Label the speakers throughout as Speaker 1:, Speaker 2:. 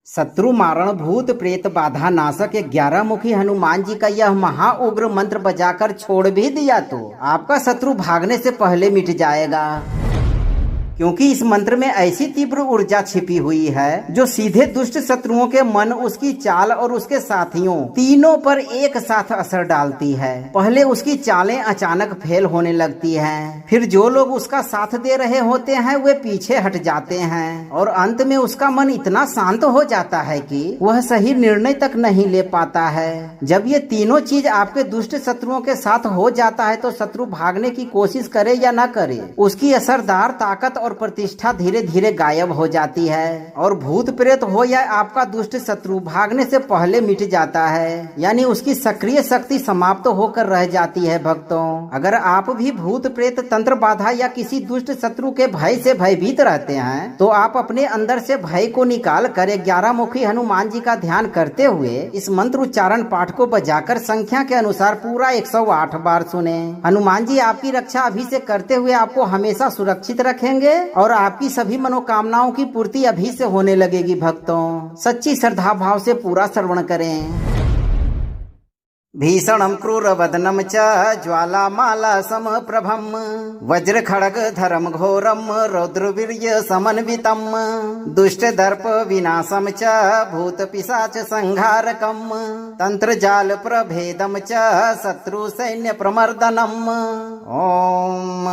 Speaker 1: शत्रु मारण भूत प्रेत बाधा नाशक 11 मुखी हनुमान जी का यह महा उग्र मंत्र बजाकर छोड़ भी दिया तो आपका शत्रु भागने से पहले मिट जाएगा, क्योंकि इस मंत्र में ऐसी तीव्र ऊर्जा छिपी हुई है जो सीधे दुष्ट शत्रुओं के मन, उसकी चाल और उसके साथियों तीनों पर एक साथ असर डालती है। पहले उसकी चालें अचानक फेल होने लगती हैं, फिर जो लोग उसका साथ दे रहे होते हैं वे पीछे हट जाते हैं और अंत में उसका मन इतना शांत हो जाता है कि वह सही निर्णय तक नहीं ले पाता है। जब ये तीनों चीज आपके दुष्ट शत्रुओं के साथ हो जाता है तो शत्रु भागने की कोशिश करे या न करे, उसकी असरदार ताकत और प्रतिष्ठा धीरे धीरे गायब हो जाती है और भूत प्रेत हो या आपका दुष्ट शत्रु भागने से पहले मिट जाता है, यानी उसकी सक्रिय शक्ति समाप्त होकर रह जाती है। भक्तों, अगर आप भी भूत प्रेत, तंत्र बाधा या किसी दुष्ट शत्रु के भय से भयभीत रहते हैं तो आप अपने अंदर से भय को निकाल कर 11 मुखी हनुमान जी का ध्यान करते हुए इस मंत्र उच्चारण पाठ को बजाकर संख्या के अनुसार पूरा 108 बार सुने। हनुमान जी आपकी रक्षा अभी से करते हुए आपको हमेशा सुरक्षित रखेंगे और आपकी सभी मनोकामनाओं की पूर्ति अभी से होने लगेगी। भक्तों, सच्ची श्रद्धा भाव से पूरा श्रवण करें। भीषणं क्रूरवदनं च ज्वालामाला समप्रभं वज्र खड्ग धरम घोरम रौद्रवीर्य समन्वितं दुष्टदर्प विनाशं च भूत पिशाच संहारकं तंत्र जाल प्रभेदं च शत्रु सैन्य प्रमर्दनम्। ओम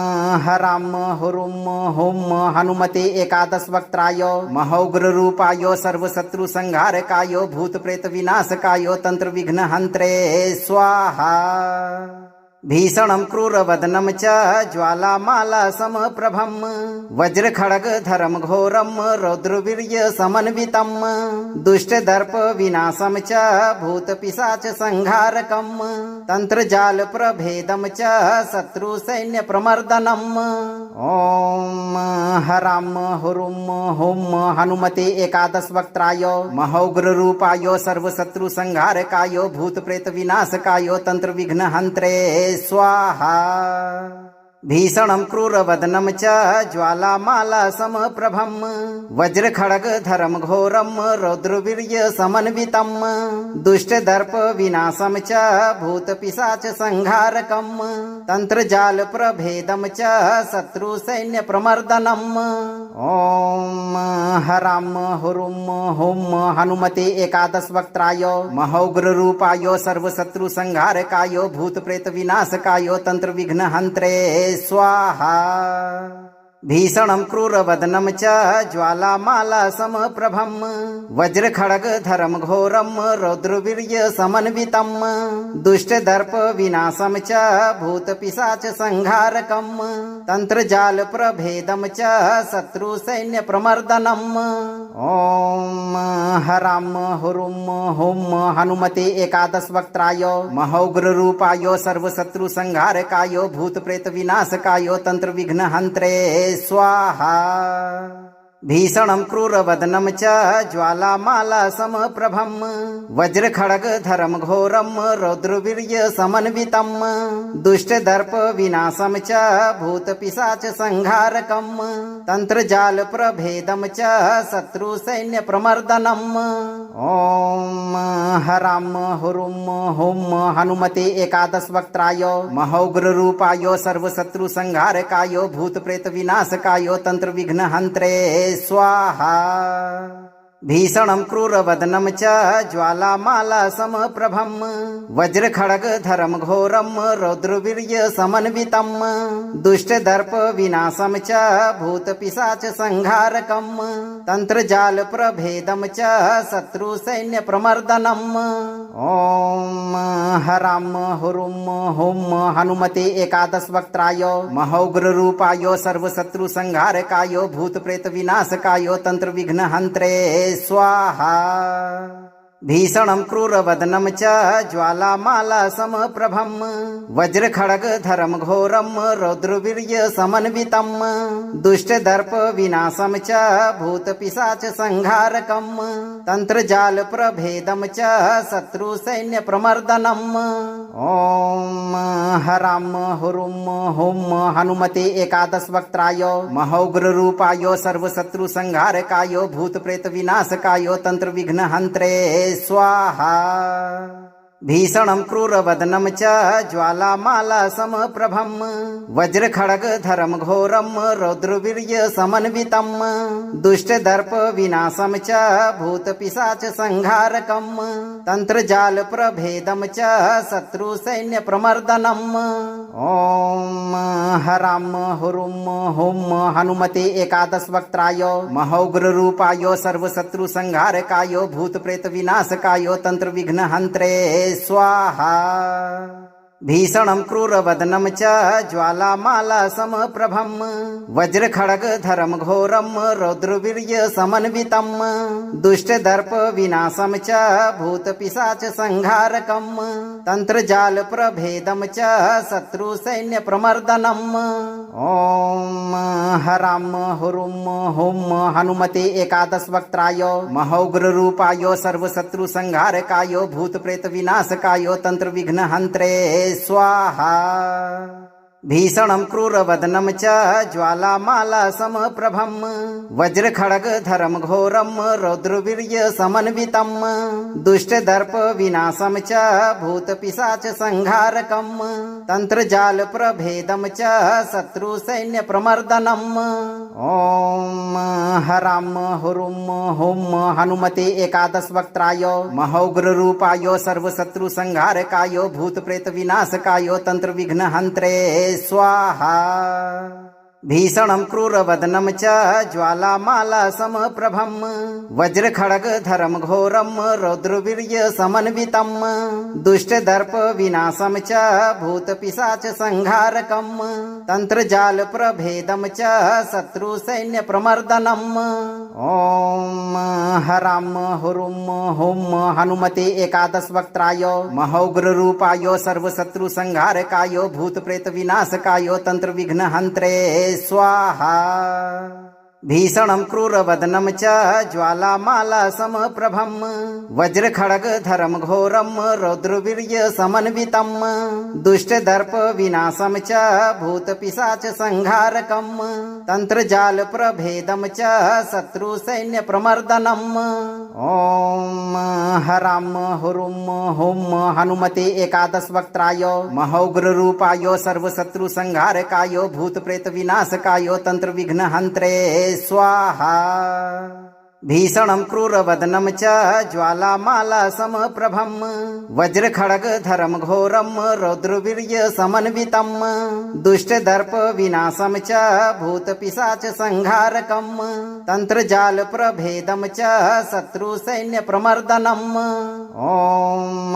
Speaker 1: हराम हुरुम हुम हनुमते एकादश वक्त्राय महोग्र रूपाय सर्वशत्रु संहारकाय भूत प्रेत विनाशकाय तंत्र विघ्न हंत्रे स्वाहा। भीषणं क्रूरवदनं च ज्वालामाला समप्रभं वज्र खड्ग धरम घोरम रौद्रवीर्य समन्वितं दुष्टदर्प विनाशं च भूत पिशाच संहारकं तंत्र जाल प्रभेदं च शत्रु सैन्य प्रमर्दनम्। ओम हराम हुरुम हुम हनुमते एकादश वक्त्राय महोग्र रूपाय सर्वशत्रु संहारकाय भूत प्रेत विनाशकाय तंत्र विघ्न हंत्रे स्वाहा। भीषणं क्रूरवदनं च ज्वालामाला समप्रभं वज्र खड्ग धरम घोरम रौद्रवीर्य समन्वितं दुष्टदर्प विनाशं च भूत पिशाच संहारकं तंत्र जाल प्रभेदं च शत्रु सैन्य प्रमर्दनम्। ओम हराम हुरुम हुम हनुमते एकादश वक्त्राय महोग्र रूपाय सर्वशत्रु संहारकाय भूत प्रेत विनाशकाय तंत्र विघ्न हंत्रे स्वाहा। भीषणं क्रूरवदनं च ज्वालामाला समप्रभं वज्र खड्ग धरम घोरम रौद्रवीर्य समन्वितं दुष्टदर्प विनाशं च भूत पिशाच संहारकं तंत्र जाल प्रभेदं च शत्रु सैन्य प्रमर्दनम्। ओम हराम हुरुम हुम हनुमते एकादश वक्त्राय महोग्र रूपाय सर्वशत्रु संहारकाय भूत प्रेत विनाशकाय तंत्र विघ्न हंत्रे स्वाहा। भीषणं क्रूरवदनं च ज्वालामाला समप्रभं वज्र खड्ग धरम घोरम रौद्रवीर्य समन्वितं दुष्टदर्प विनाशं च भूत पिशाच संहारकं तंत्र जाल प्रभेदं च शत्रु सैन्य प्रमर्दनम्। ओम हराम हुरुम हुम हनुमते एकादश वक्त्राय महोग्र रूपाय सर्वशत्रु संहारकाय भूत प्रेत विनाशकाय तंत्र विघ्न हंत्रे स्वाहा। भीषणं क्रूरवदनं च ज्वालामाला समप्रभं वज्र खड्ग धरम घोरम रौद्रवीर्य समन्वितं दुष्टदर्प विनाशं च भूत पिशाच संहारकं तंत्र जाल प्रभेदं च शत्रु सैन्य प्रमर्दनम्। ओम हराम हुरुम हुम हनुमते एकादश वक्त्राय महोग्र रूपाय सर्वशत्रु संहारकाय भूत प्रेत विनाशकाय तंत्र विघ्न हंत्रे स्वाहा। भीषणं क्रूरवदनं च ज्वालामाला समप्रभं वज्रखड्गधरं घोरं रौद्रवीर्यसमन्वितं दुष्टदर्प विनाशं च भूतपिशाच संहारकं तंत्रजालप्रभेदं च शत्रुसैन्यप्रमर्दनम्। ॐ हरां हुरुं हुं हनुमते एकादशवक्त्राय महौग्ररूपाय सर्वशत्रुसंहारकाय भूतप्रेतविनाशकाय तंत्रविघ्नहन्त्रे स्वाहा। भीषणं क्रूरवदनं च ज्वालामाला समप्रभं वज्रखड्गधरं घोरं रौद्रवीर्यसमन्वितं दुष्टदर्प विनाशं च भूतपिशाच संहारकं तंत्रजालप्रभेदं च शत्रुसैन्यप्रमर्दनम्। ॐ हरां हुरुं हुं हनुमते एकादशवक्त्राय महौग्ररूपाय सर्वशत्रुसंहारकाय भूतप्रेतविनाशकाय तंत्रविघ्नहन्त्रे स्वाहा। भीषणं क्रूरवदनं च ज्वालामाला समप्रभं वज्रखड्गधरं घोरं रौद्रवीर्यसमन्वितं दुष्टदर्प विनाशं च भूतपिशाच संहारकं तंत्रजालप्रभेदं च शत्रुसैन्यप्रमर्दनम्। ॐ हरां हुरुं हुं हनुमते एकादशवक्त्राय महौग्ररूपाय सर्वशत्रुसंहारकाय भूतप्रेतविनाशकाय तंत्रविघ्नहन्त्रे स्वाहा। भीषणं क्रूरवदनं च ज्वालामाला समप्रभं वज्रखड्गधरं घोरं रौद्रवीर्यसमन्वितं दुष्टदर्प विनाशं च भूतपिशाच संहारकं तंत्रजालप्रभेदं च शत्रुसैन्यप्रमर्दनम्। ॐ हरां हुरुं हुं हनुमते एकादशवक्त्राय महौग्ररूपाय सर्वशत्रुसंहारकाय भूतप्रेतविनाशकाय तंत्रविघ्नहन्त्रे स्वाहा। भीषणं क्रूरवदनं च ज्वालामाला समप्रभं वज्रखड्गधरं घोरं रौद्रवीर्यसमन्वितं दुष्टदर्प विनाशं च भूतपिशाच संहारकं तंत्रजालप्रभेदं च शत्रुसैन्यप्रमर्दनम्। ॐ हरां हुरुं हुं हनुमते एकादशवक्त्राय महौग्ररूपाय सर्वशत्रुसंहारकाय भूतप्रेतविनाशकाय तंत्रविघ्नहन्त्रे स्वाहा। भीषणं क्रूरवदनं च ज्वालामाला समप्रभं वज्रखड्गधरं घोरं रौद्रवीर्यसमन्वितं दुष्टदर्प विनाशं च भूतपिशाच संहारकं तंत्रजालप्रभेदं च शत्रुसैन्यप्रमर्दनम्। ॐ हरां हुरुं हुं हनुमते एकादशवक्त्राय महौग्ररूपाय सर्वशत्रुसंहारकाय भूतप्रेतविनाशकाय तंत्रविघ्नहन्त्रे स्वाहा। भीषणं क्रूरवदनं च ज्वालामाला समप्रभं वज्रखड्गधरं घोरं रौद्रवीर्यसमन्वितं दुष्टदर्प विनाशं च भूतपिशाच संहारकं तंत्रजालप्रभेदं च शत्रुसैन्यप्रमर्दनम्। ॐ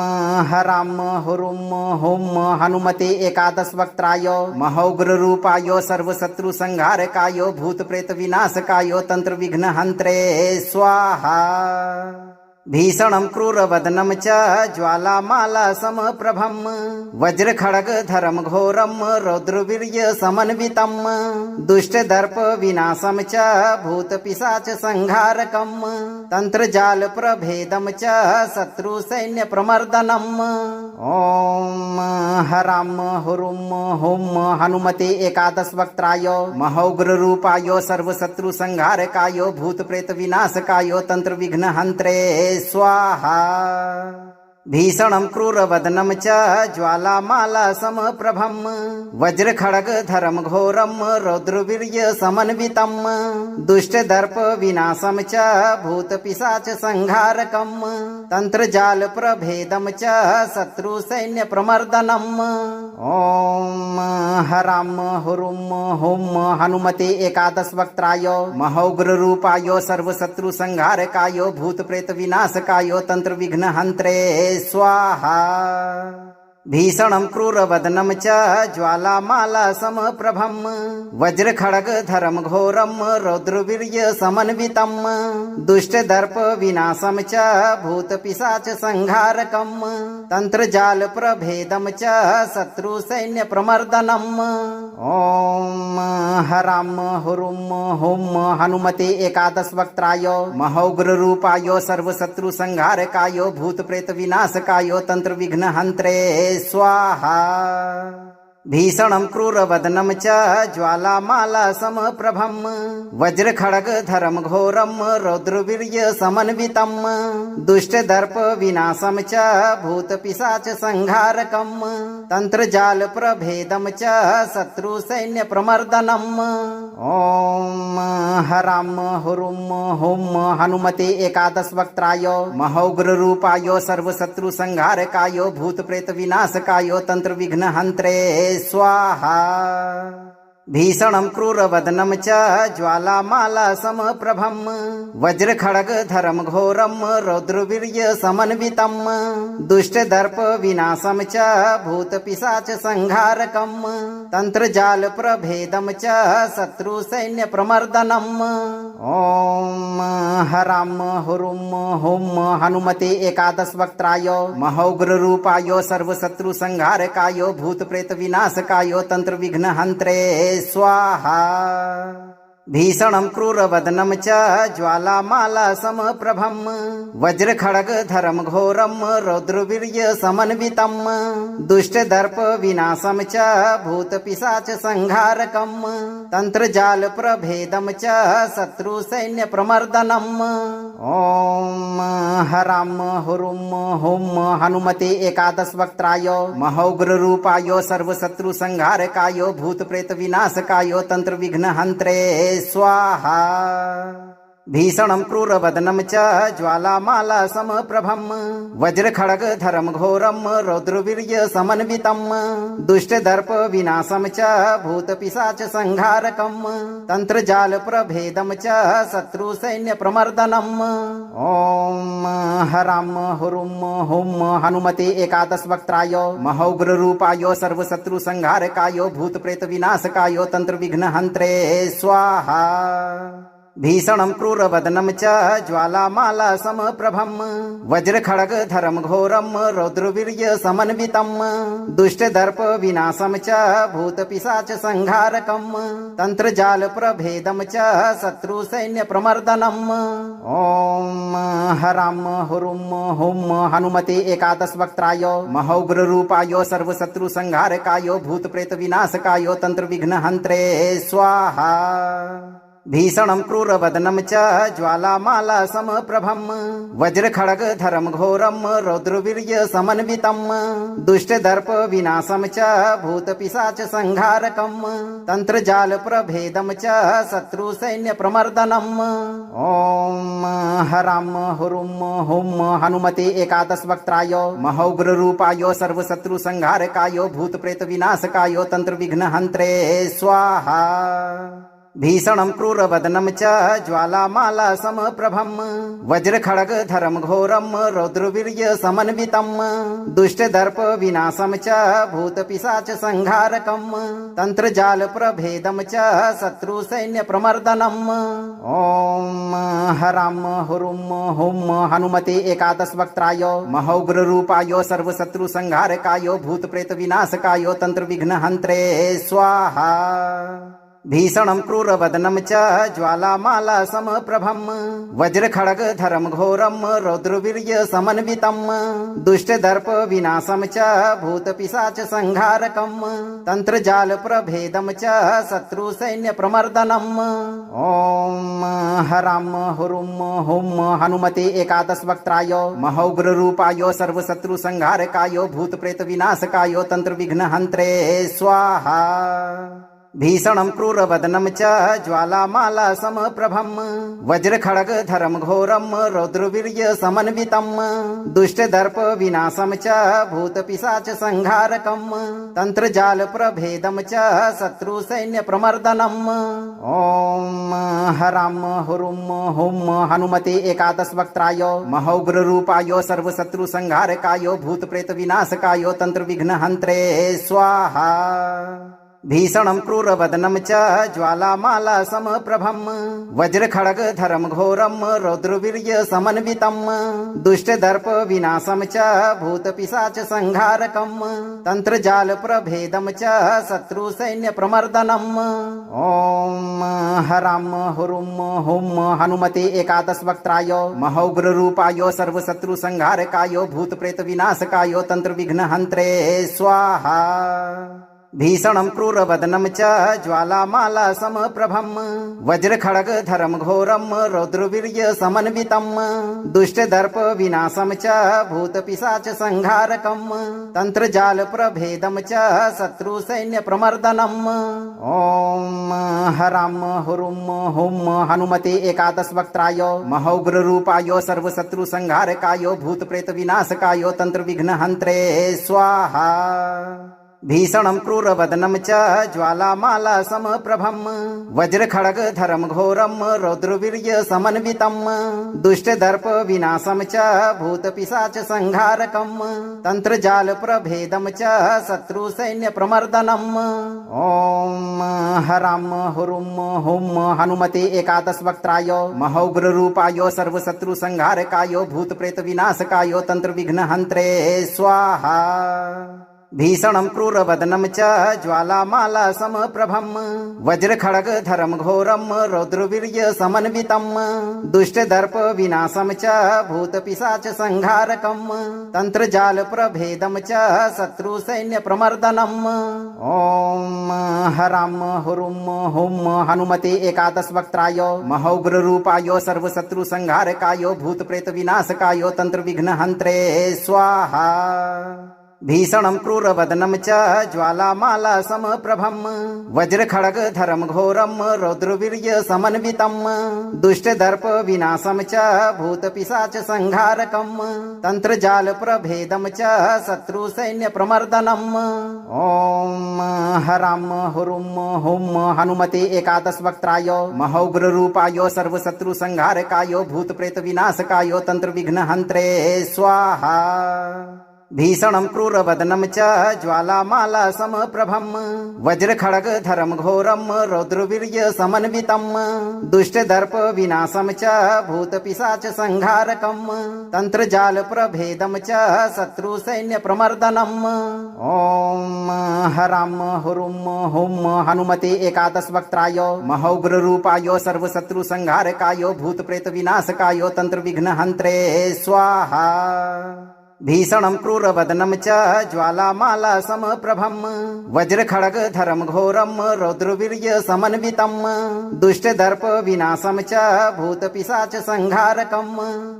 Speaker 1: हरां हुरुं हुं हनुमते एकादशवक्त्राय महौग्ररूपाय सर्वशत्रुसंहारकाय भूतप्रेतविनाशकाय तंत्रविघ्नहन्त्रे स्वाहा। भीषणं क्रूरवदनं च ज्वालामाला समप्रभं वज्रखड्गधरं घोरं रौद्रवीर्यसमन्वितं दुष्टदर्प विनाशं च भूतपिशाच संहारकं तंत्रजालप्रभेदं च शत्रुसैन्यप्रमर्दनम्। ॐ हरां हुरुं हुं हनुमते एकादशवक्त्राय महौग्ररूपाय सर्वशत्रुसंहारकाय भूतप्रेतविनाशकाय तंत्रविघ्नहन्त्रे स्वाहा। भीषणं क्रूरवदनं च ज्वालामाला समप्रभं वज्रखड्गधरं घोरं रौद्रवीर्यसमन्वितं दुष्टदर्प विनाशं च भूतपिशाच संहारकं तंत्रजालप्रभेदं च शत्रुसैन्यप्रमर्दनम्। ॐ हरां हुरुं हुं हनुमते एकादशवक्त्राय महौग्ररूपाय सर्वशत्रुसंहारकाय भूतप्रेतविनाशकाय तंत्रविघ्नहन्त्रे स्वाहा। भीषणं क्रूरवदनं च ज्वालामाला समप्रभं वज्रखड्गधरं घोरं रौद्रवीर्य समन्वितं दुष्टदर्प विनाशं च भूतपिशाच संहारकं तंत्रजाल प्रभेदं च शत्रुसैन्य प्रमर्दनम्। ओम हराम हुरुम हुम हनुमते एकादश वक्त्राय महौग्र रूपाय सर्वशत्रु संहारकाय भूत प्रेत विनाशकाय तंत्र विघ्न हंत्रे स्वाहा। भीषणं क्रूरवदनं च ज्वालामाला समप्रभं वज्रखड्गधरं घोरं रौद्रवीर्य समन्वितं दुष्टदर्प विनाशं च भूतपिशाच संहारकं तंत्रजाल प्रभेदं च शत्रुसैन्य प्रमर्दनम्। ओम हराम हुरुम हुम हनुमते एकादश वक्त्राय महौग्र रूपाय सर्वशत्रु संहारकाय भूत प्रेत विनाशकाय तंत्र विघ्न हंत्रे स्वाहा। भीषणं क्रूरवदनं च ज्वालामाला समप्रभं वज्रखड्गधरं घोरं रौद्रवीर्य समन्वितं दुष्टदर्प विनाशं च भूतपिशाच संहारकं तंत्रजाल प्रभेदं च शत्रुसैन्य प्रमर्दनम्। ओम हराम हुरुम हुम हनुमते एकादश वक्त्राय महौग्र रूपाय सर्वशत्रु संहारकाय भूत प्रेत विनाशकाय तंत्र विघ्न हंत्रे स्वाहा। भीषणं क्रूरवदनं च ज्वालामाला समप्रभं वज्रखड्गधरं घोरं रौद्रवीर्य समन्वितं दुष्टदर्प विनाशं च भूतपिशाच संहारकं तंत्रजाल प्रभेदं च शत्रुसैन्य प्रमर्दनम्। ओम हराम हुरुम हुम हनुमते एकादश वक्त्राय महौग्र रूपाय सर्वशत्रु संहारकाय भूत प्रेत विनाशकाय तंत्र विघ्न हंत्रे स्वाहा। भीषणं क्रूरवदनं च ज्वालामाला समप्रभं वज्रखड्गधरं घोरं रौद्रवीर्य समन्वितं दुष्टदर्प विनाशं च भूतपिशाच संहारकं तंत्रजाल प्रभेदं च शत्रुसैन्य प्रमर्दनम्। ओम हराम हुरुम हुम हनुमते एकादश वक्त्राय महौग्र रूपाय सर्वशत्रु संहारकाय भूत प्रेत विनाशकाय तंत्र विघ्न हंत्रे स्वाहा। भीषणं क्रूरवदनं च ज्वालामाला समप्रभं वज्रखड्गधरं घोरं रौद्रवीर्य समन्वितं दुष्टदर्प विनाशं च भूतपिशाच संहारकं तंत्रजाल प्रभेदं च शत्रुसैन्य प्रमर्दनम्। ओम हराम हुरुम हुम हनुमते एकादश वक्त्राय महौग्र रूपाय सर्वशत्रु संहारकाय भूत प्रेत विनाशकाय तंत्र विघ्न हंत्रे स्वाहा। भीषणं क्रूरवदनं च ज्वालामाला समप्रभं वज्रखड्गधरं घोरं रौद्रवीर्य समन्वितं दुष्टदर्प विनाशं च भूतपिशाच संहारकं तंत्रजाल प्रभेदं च शत्रुसैन्य प्रमर्दनम्। ओम हराम हुरुम हुम हनुमते एकादश वक्त्राय महौग्र रूपाय सर्वशत्रु संहारकाय भूत प्रेत विनाशकाय तंत्र विघ्न हंत्रे स्वाहा। भीषणं क्रूरवदनं च ज्वालामाला समप्रभं वज्रखड्गधरं घोरं रौद्रवीर्य समन्वितं दुष्टदर्प विनाशं च भूतपिशाच संहारकं तंत्रजाल प्रभेदं च शत्रुसैन्य प्रमर्दनम्। ओम हराम हुरुम हुम हनुमते एकादश वक्त्राय महौग्र रूपाय सर्वशत्रु संहारकाय भूत प्रेत विनाशकाय तंत्र विघ्न हंत्रे स्वाहा। भीषणं क्रूरवदनं च ज्वालामाला समप्रभं वज्रखड्गधरं घोरं रौद्रवीर्य समन्वितं दुष्टदर्प विनाशं च भूतपिशाच संहारकं तंत्रजाल प्रभेदं च शत्रुसैन्य प्रमर्दनम्। ओम हराम हुरुम हुम हनुमते एकादश वक्त्राय महौग्र रूपाय सर्वशत्रु संहारकाय भूत प्रेत विनाशकाय तंत्र विघ्न हंत्रे स्वाहा। भीषणं क्रूरवदनं च ज्वालामाला समप्रभं वज्रखड्गधरं घोरं रौद्रवीर्यसमन्वितं दुष्टदर्प विनाशं च भूतपिशाच संहारकं तंत्रजालप्रभेदं च शत्रुसैन्यप्रमर्दनम्। ॐ हरां हुरुं हुं हनुमते एकादशवक्त्राय महौग्ररूपाय सर्वशत्रुसंहारकाय भूतप्रेतविनाशकाय तंत्रविघ्नहन्त्रे स्वाहा। भीषणं क्रूरवदनं च ज्वालामाला समप्रभं वज्रखड्गधरं घोरं रौद्रवीर्यसमन्वितं दुष्टदर्प विनाशं च भूतपिशाच संहारकं तंत्रजालप्रभेदं च शत्रुसैन्यप्रमर्दनम्। ॐ हरां हुरुं हुं हनुमते एकादशवक्त्राय महौग्ररूपाय सर्वशत्रुसंहारकाय भूतप्रेतविनाशकाय तंत्रविघ्नहन्त्रे स्वाहा। भीषणं क्रूरवदनं च ज्वालामाला समप्रभं वज्रखड्गधरं घोरं रौद्रवीर्यसमन्वितं दुष्टदर्प विनाशं च भूतपिशाच संहारकं तंत्रजालप्रभेदं च शत्रुसैन्यप्रमर्दनम्। ॐ हरां हुरुं हुं हनुमते एकादशवक्त्राय महौग्ररूपाय सर्वशत्रुसंहारकाय भूतप्रेतविनाशकाय तंत्रविघ्नहन्त्रे स्वाहा। भीषणं क्रूरवदनं च ज्वालामाला समप्रभं वज्रखड्गधरं घोरं रौद्रवीर्यसमन्वितं दुष्टदर्प विनाशं च भूतपिशाच संहारकं तंत्रजालप्रभेदं च शत्रुसैन्यप्रमर्दनम्। ॐ हरां हुरुं हुं हनुमते एकादशवक्त्राय महौग्ररूपाय सर्वशत्रुसंहारकाय भूतप्रेतविनाशकाय तंत्रविघ्नहन्त्रे स्वाहा। भीषणं क्रूरवदनं च ज्वालामाला समप्रभं वज्रखड्गधरं घोरं रौद्रवीर्यसमन्वितं दुष्टदर्प विनाशं च भूतपिशाच संहारकं तंत्रजालप्रभेदं च शत्रुसैन्यप्रमर्दनम्। ॐ हरां हुरुं हुं हनुमते एकादशवक्त्राय महौग्ररूपाय सर्वशत्रुसंहारकाय भूतप्रेतविनाशकाय तंत्रविघ्नहन्त्रे स्वाहा। भीषणं क्रूरवदनं च ज्वालामाला समप्रभं वज्रखड्गधरं घोरं रौद्रवीर्यसमन्वितं दुष्टदर्प विनाशं च भूतपिशाच संहारकं तंत्रजालप्रभेदं च शत्रुसैन्यप्रमर्दनम्। ॐ हरां हुरुं हुं हनुमते एकादशवक्त्राय महौग्ररूपाय सर्वशत्रुसंहारकाय भूतप्रेतविनाशकाय तंत्रविघ्नहन्त्रे स्वाहा। भीषणं क्रूरवदनं च ज्वालामाला समप्रभं वज्रखड्गधरं घोरं रौद्रवीर्यसमन्वितं दुष्टदर्प विनाशं च भूतपिशाच संहारकं तंत्रजालप्रभेदं च शत्रुसैन्यप्रमर्दनम्। ॐ हरां हुरुं हुं हनुमते एकादशवक्त्राय महौग्ररूपाय सर्वशत्रुसंहारकाय भूतप्रेतविनाशकाय तंत्रविघ्नहन्त्रे स्वाहा। भीषणं क्रूरवदनं च ज्वालामाला समप्रभं वज्रखड्गधरं घोरं रौद्रवीर्यसमन्वितं दुष्टदर्प विनाशं च भूतपिशाच संहारकं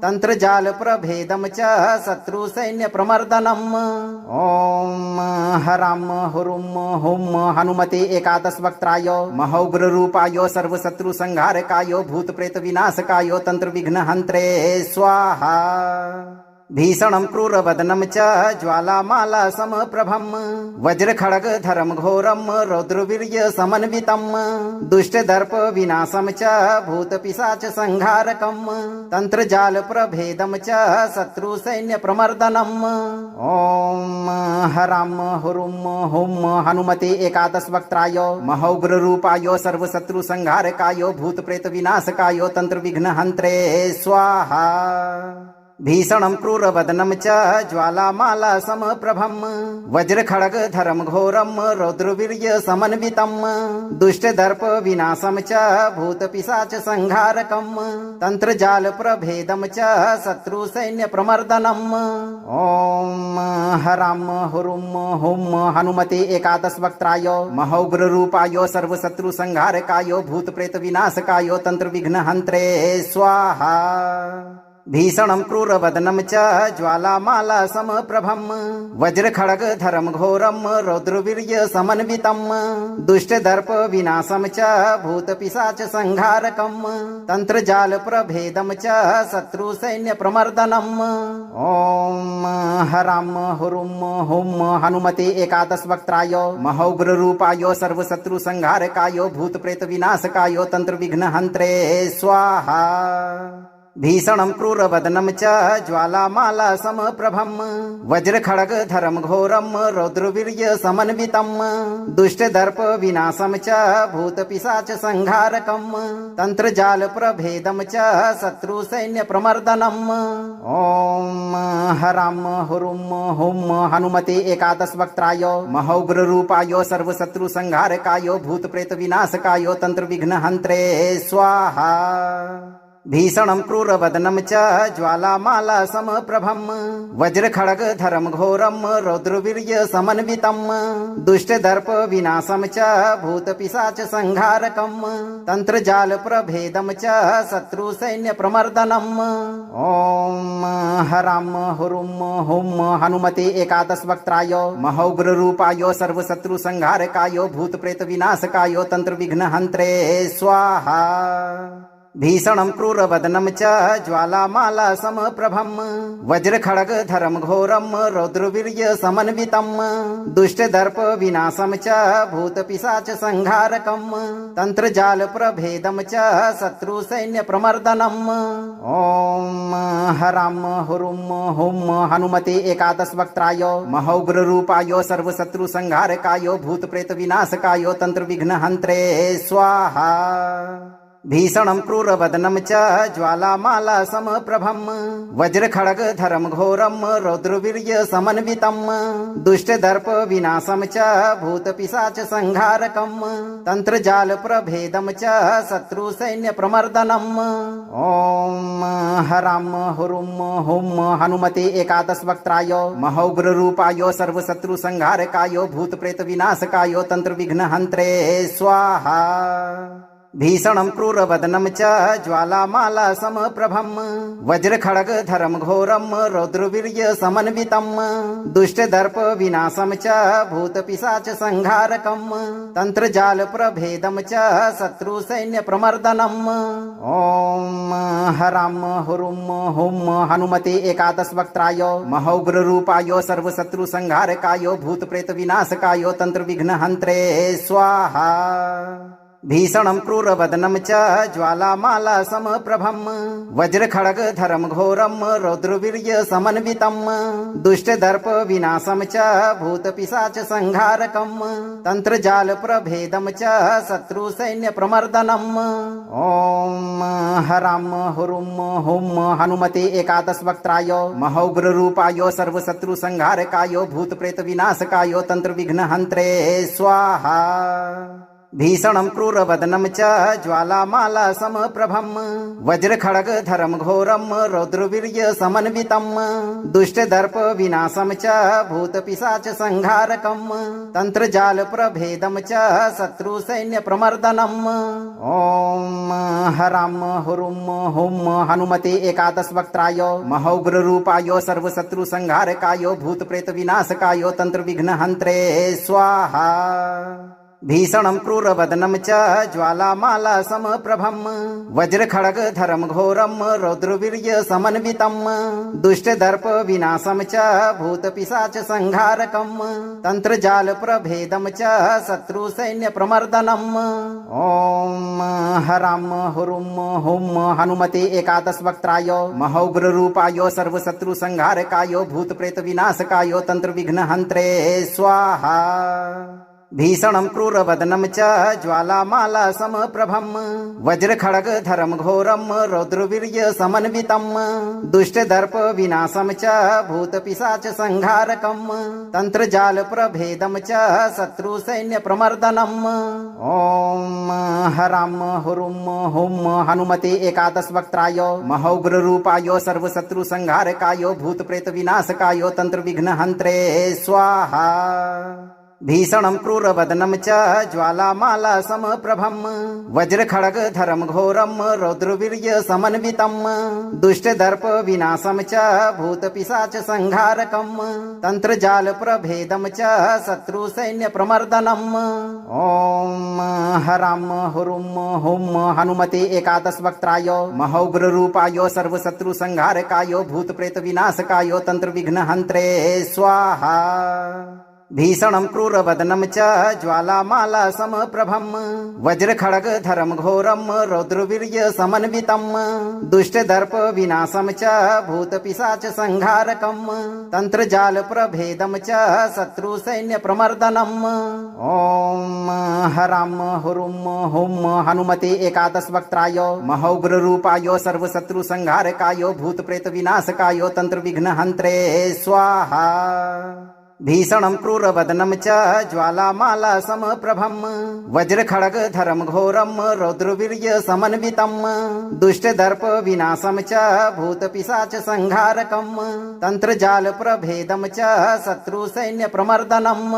Speaker 1: तंत्रजालप्रभेदं च शत्रुसैन्यप्रमर्दनम्। ॐ हरां हुरुं हुं हनुमते एकादशवक्त्राय महौग्ररूपाय सर्वशत्रुसंहारकाय भूतप्रेतविनाशकाय तंत्रविघ्नहन्त्रे स्वाहा। भीषणं क्रूरवदनं च ज्वालामाला समप्रभं वज्रखड्गधरं घोरं रौद्रवीर्यसमन्वितं दुष्टदर्प विनाशं च भूतपिशाच संहारकं तंत्रजालप्रभेदं च शत्रुसैन्यप्रमर्दनम्। ॐ हरां हुरुं हुं हनुमते एकादशवक्त्राय महौग्ररूपाय सर्वशत्रुसंहारकाय भूतप्रेतविनाशकाय तंत्रविघ्नहन्त्रे स्वाहा। भीषणं क्रूरवदनं च ज्वालामाला समप्रभं वज्रखड्गधरं घोरं रौद्रवीर्यसमन्वितं दुष्टदर्प विनाशं च भूतपिशाच संहारकं तंत्रजालप्रभेदं च शत्रुसैन्यप्रमर्दनम्। ॐ हरां हुरुं हुं हनुमते एकादशवक्त्राय महौग्ररूपाय सर्वशत्रुसंहारकाय भूतप्रेतविनाशकाय तंत्रविघ्नहन्त्रे स्वाहा। भीषणं क्रूरवदनं च ज्वालामाला समप्रभं वज्रखड्गधरं घोरं रौद्रवीर्य समन्वितं दुष्टदर्प विनाशं च भूतपिशाच संहारकं तंत्रजाल प्रभेदं च शत्रुसैन्यप्रमर्दनम्। ॐ हरां हुरुं हुं हनुमते एकादशवक्त्राय महौग्ररूपाय सर्वशत्रुसंहारकाय भूतप्रेतविनाशकाय तंत्रविघ्नहन्त्रे स्वाहा। भीषणं क्रूरवदनं च ज्वालामाला समप्रभं वज्रखड्गधरं घोरं रौद्रवीर्य समन्वितं दुष्टदर्प विनाशं च भूतपिशाच संहारकं तंत्रजाल प्रभेदं च शत्रुसैन्यप्रमर्दनम्। ॐ हरां हुरुं हुं हनुमते एकादशवक्त्राय महौग्ररूपाय सर्वशत्रुसंहारकाय भूतप्रेतविनाशकाय तंत्रविघ्नहन्त्रे स्वाहा। भीषणं क्रूरवदनं च ज्वालामाला समप्रभं वज्रखड्गधरं घोरं रौद्रवीर्य समन्वितं दुष्टदर्प विनाशं च भूतपिशाच संहारकं तंत्रजाल प्रभेदं च शत्रुसैन्यप्रमर्दनम्। ॐ हरां हुरुं हुं हनुमते एकादशवक्त्राय महौग्ररूपाय सर्वशत्रुसंहारकाय भूतप्रेतविनाशकाय तंत्रविघ्नहन्त्रे स्वाहा। भीषणं क्रूरवदनं च ज्वालामाला समप्रभं वज्रखड्गधरं घोरं रौद्रवीर्य समन्वितं दुष्टदर्प विनाशं च भूतपिशाच संहारकं तंत्रजाल प्रभेदं च शत्रुसैन्यप्रमर्दनम्। ॐ हरां हुरुं हुं हनुमते एकादशवक्त्राय महौग्ररूपाय सर्वशत्रुसंहारकाय भूतप्रेतविनाशकाय तंत्रविघ्नहन्त्रे स्वाहा। भीषणं क्रूरवदनं च ज्वालामाला समप्रभं वज्रखड्गधरं घोरं रौद्रवीर्य समन्वितं दुष्टदर्प विनाशं च भूतपिशाच संहारकं तंत्रजाल प्रभेदं च शत्रुसैन्यप्रमर्दनम्। ॐ हरां हुरुं हुं हनुमते एकादशवक्त्राय महौग्ररूपाय सर्वशत्रुसंहारकाय भूतप्रेतविनाशकाय तंत्रविघ्नहन्त्रे स्वाहा। भीषणं क्रूरवदनं च ज्वालामाला समप्रभं वज्रखड्गधरं घोरं रौद्रवीर्य समन्वितं दुष्टदर्प विनाशं च भूतपिशाच संहारकं तंत्रजाल प्रभेदं च शत्रुसैन्यप्रमर्दनम्। ॐ हरां हुरुं हुं हनुमते एकादशवक्त्राय महौग्ररूपाय सर्वशत्रुसंहारकाय भूतप्रेतविनाशकाय तंत्रविघ्नहन्त्रे स्वाहा। भीषणं क्रूरवदनं च ज्वालामाला समप्रभं वज्रखड्गधरं घोरं रौद्रवीर्य समन्वितं दुष्टदर्प विनाशं च भूतपिशाच संहारकं तंत्रजाल प्रभेदं च शत्रुसैन्यप्रमर्दनम्। ॐ हरां हुरुं हुं हनुमते एकादशवक्त्राय महौग्ररूपाय सर्वशत्रुसंहारकाय भूतप्रेतविनाशकाय तंत्रविघ्नहन्त्रे स्वाहा। भीषणं क्रूरवदनं च ज्वालामाला समप्रभं वज्रखड्गधरं घोरं रौद्रवीर्य समन्वितं दुष्टदर्प विनाशं च भूतपिशाच संहारकं तंत्रजाल प्रभेदं च शत्रुसैन्यप्रमर्दनम्। ॐ हरां हुरुं हुं हनुमते एकादशवक्त्राय महौग्ररूपाय सर्वशत्रुसंहारकाय भूतप्रेतविनाशकाय तंत्रविघ्नहन्त्रे स्वाहा। भीषणं क्रूरवदनं च ज्वालामाला समप्रभं वज्रखड्गधरं घोरं रौद्रवीर्य समन्वितं दुष्टदर्प विनाशं च भूतपिशाच संहारकं तंत्रजाल प्रभेदं च शत्रुसैन्यप्रमर्दनम्। ॐ हरां हुरुं हुं हनुमते एकादशवक्त्राय महौग्ररूपाय सर्वशत्रुसंहारकाय भूतप्रेतविनाशकाय तंत्रविघ्नहन्त्रे स्वाहा। भीषणं क्रूरवदनं च ज्वालामाला समप्रभं वज्रखड्गधरं घोरं रौद्रवीर्य समन्वितं दुष्टदर्प विनाशं च भूतपिशाच संहारकं तंत्रजाल प्रभेदं च शत्रुसैन्यप्रमर्दनम्। ॐ हरां हुरुं हुं हनुमते एकादशवक्त्राय महौग्ररूपाय सर्वशत्रुसंहारकाय भूतप्रेतविनाशकाय तंत्रविघ्नहन्त्रे स्वाहा। भीषणं क्रूरवदनं च ज्वालामाला समप्रभं वज्रखड्गधरं घोरं रौद्रवीर्य समन्वितं दुष्टदर्प विनाशं च भूतपिशाच संहारकं तंत्रजाल प्रभेदं च शत्रु सैन्य प्रमर्दनम्। ओम हराम हुरुम हुम हनुमते एकादश वक्त्राय महौग्र रूपाय सर्वशत्रु संहारकाय भूत प्रेत विनाशकाय तंत्र विघ्न हंत्रे स्वाहा। भीषणं क्रूरवदनं च ज्वालामाला समप्रभं वज्रखड्गधरं घोरं रौद्रवीर्य समन्वितं दुष्टदर्प विनाशं च भूतपिशाच संहारकं तंत्रजाल प्रभेदं च शत्रु सैन्य प्रमर्दनम्। ओम हराम हुरुम हुम हनुमते एकादश वक्त्राय महौग्र रूपाय सर्वशत्रु संहारकाय भूत प्रेत विनाशकाय तंत्र विघ्न हंत्रे स्वाहा। भीषणं क्रूरवदनं च ज्वालामाला समप्रभं वज्रखड्गधरं घोरं रौद्रवीर्य समन्वितं दुष्टदर्प विनाशं च भूतपिशाच संहारकं तंत्रजाल प्रभेदं च शत्रु सैन्य प्रमर्दनम्।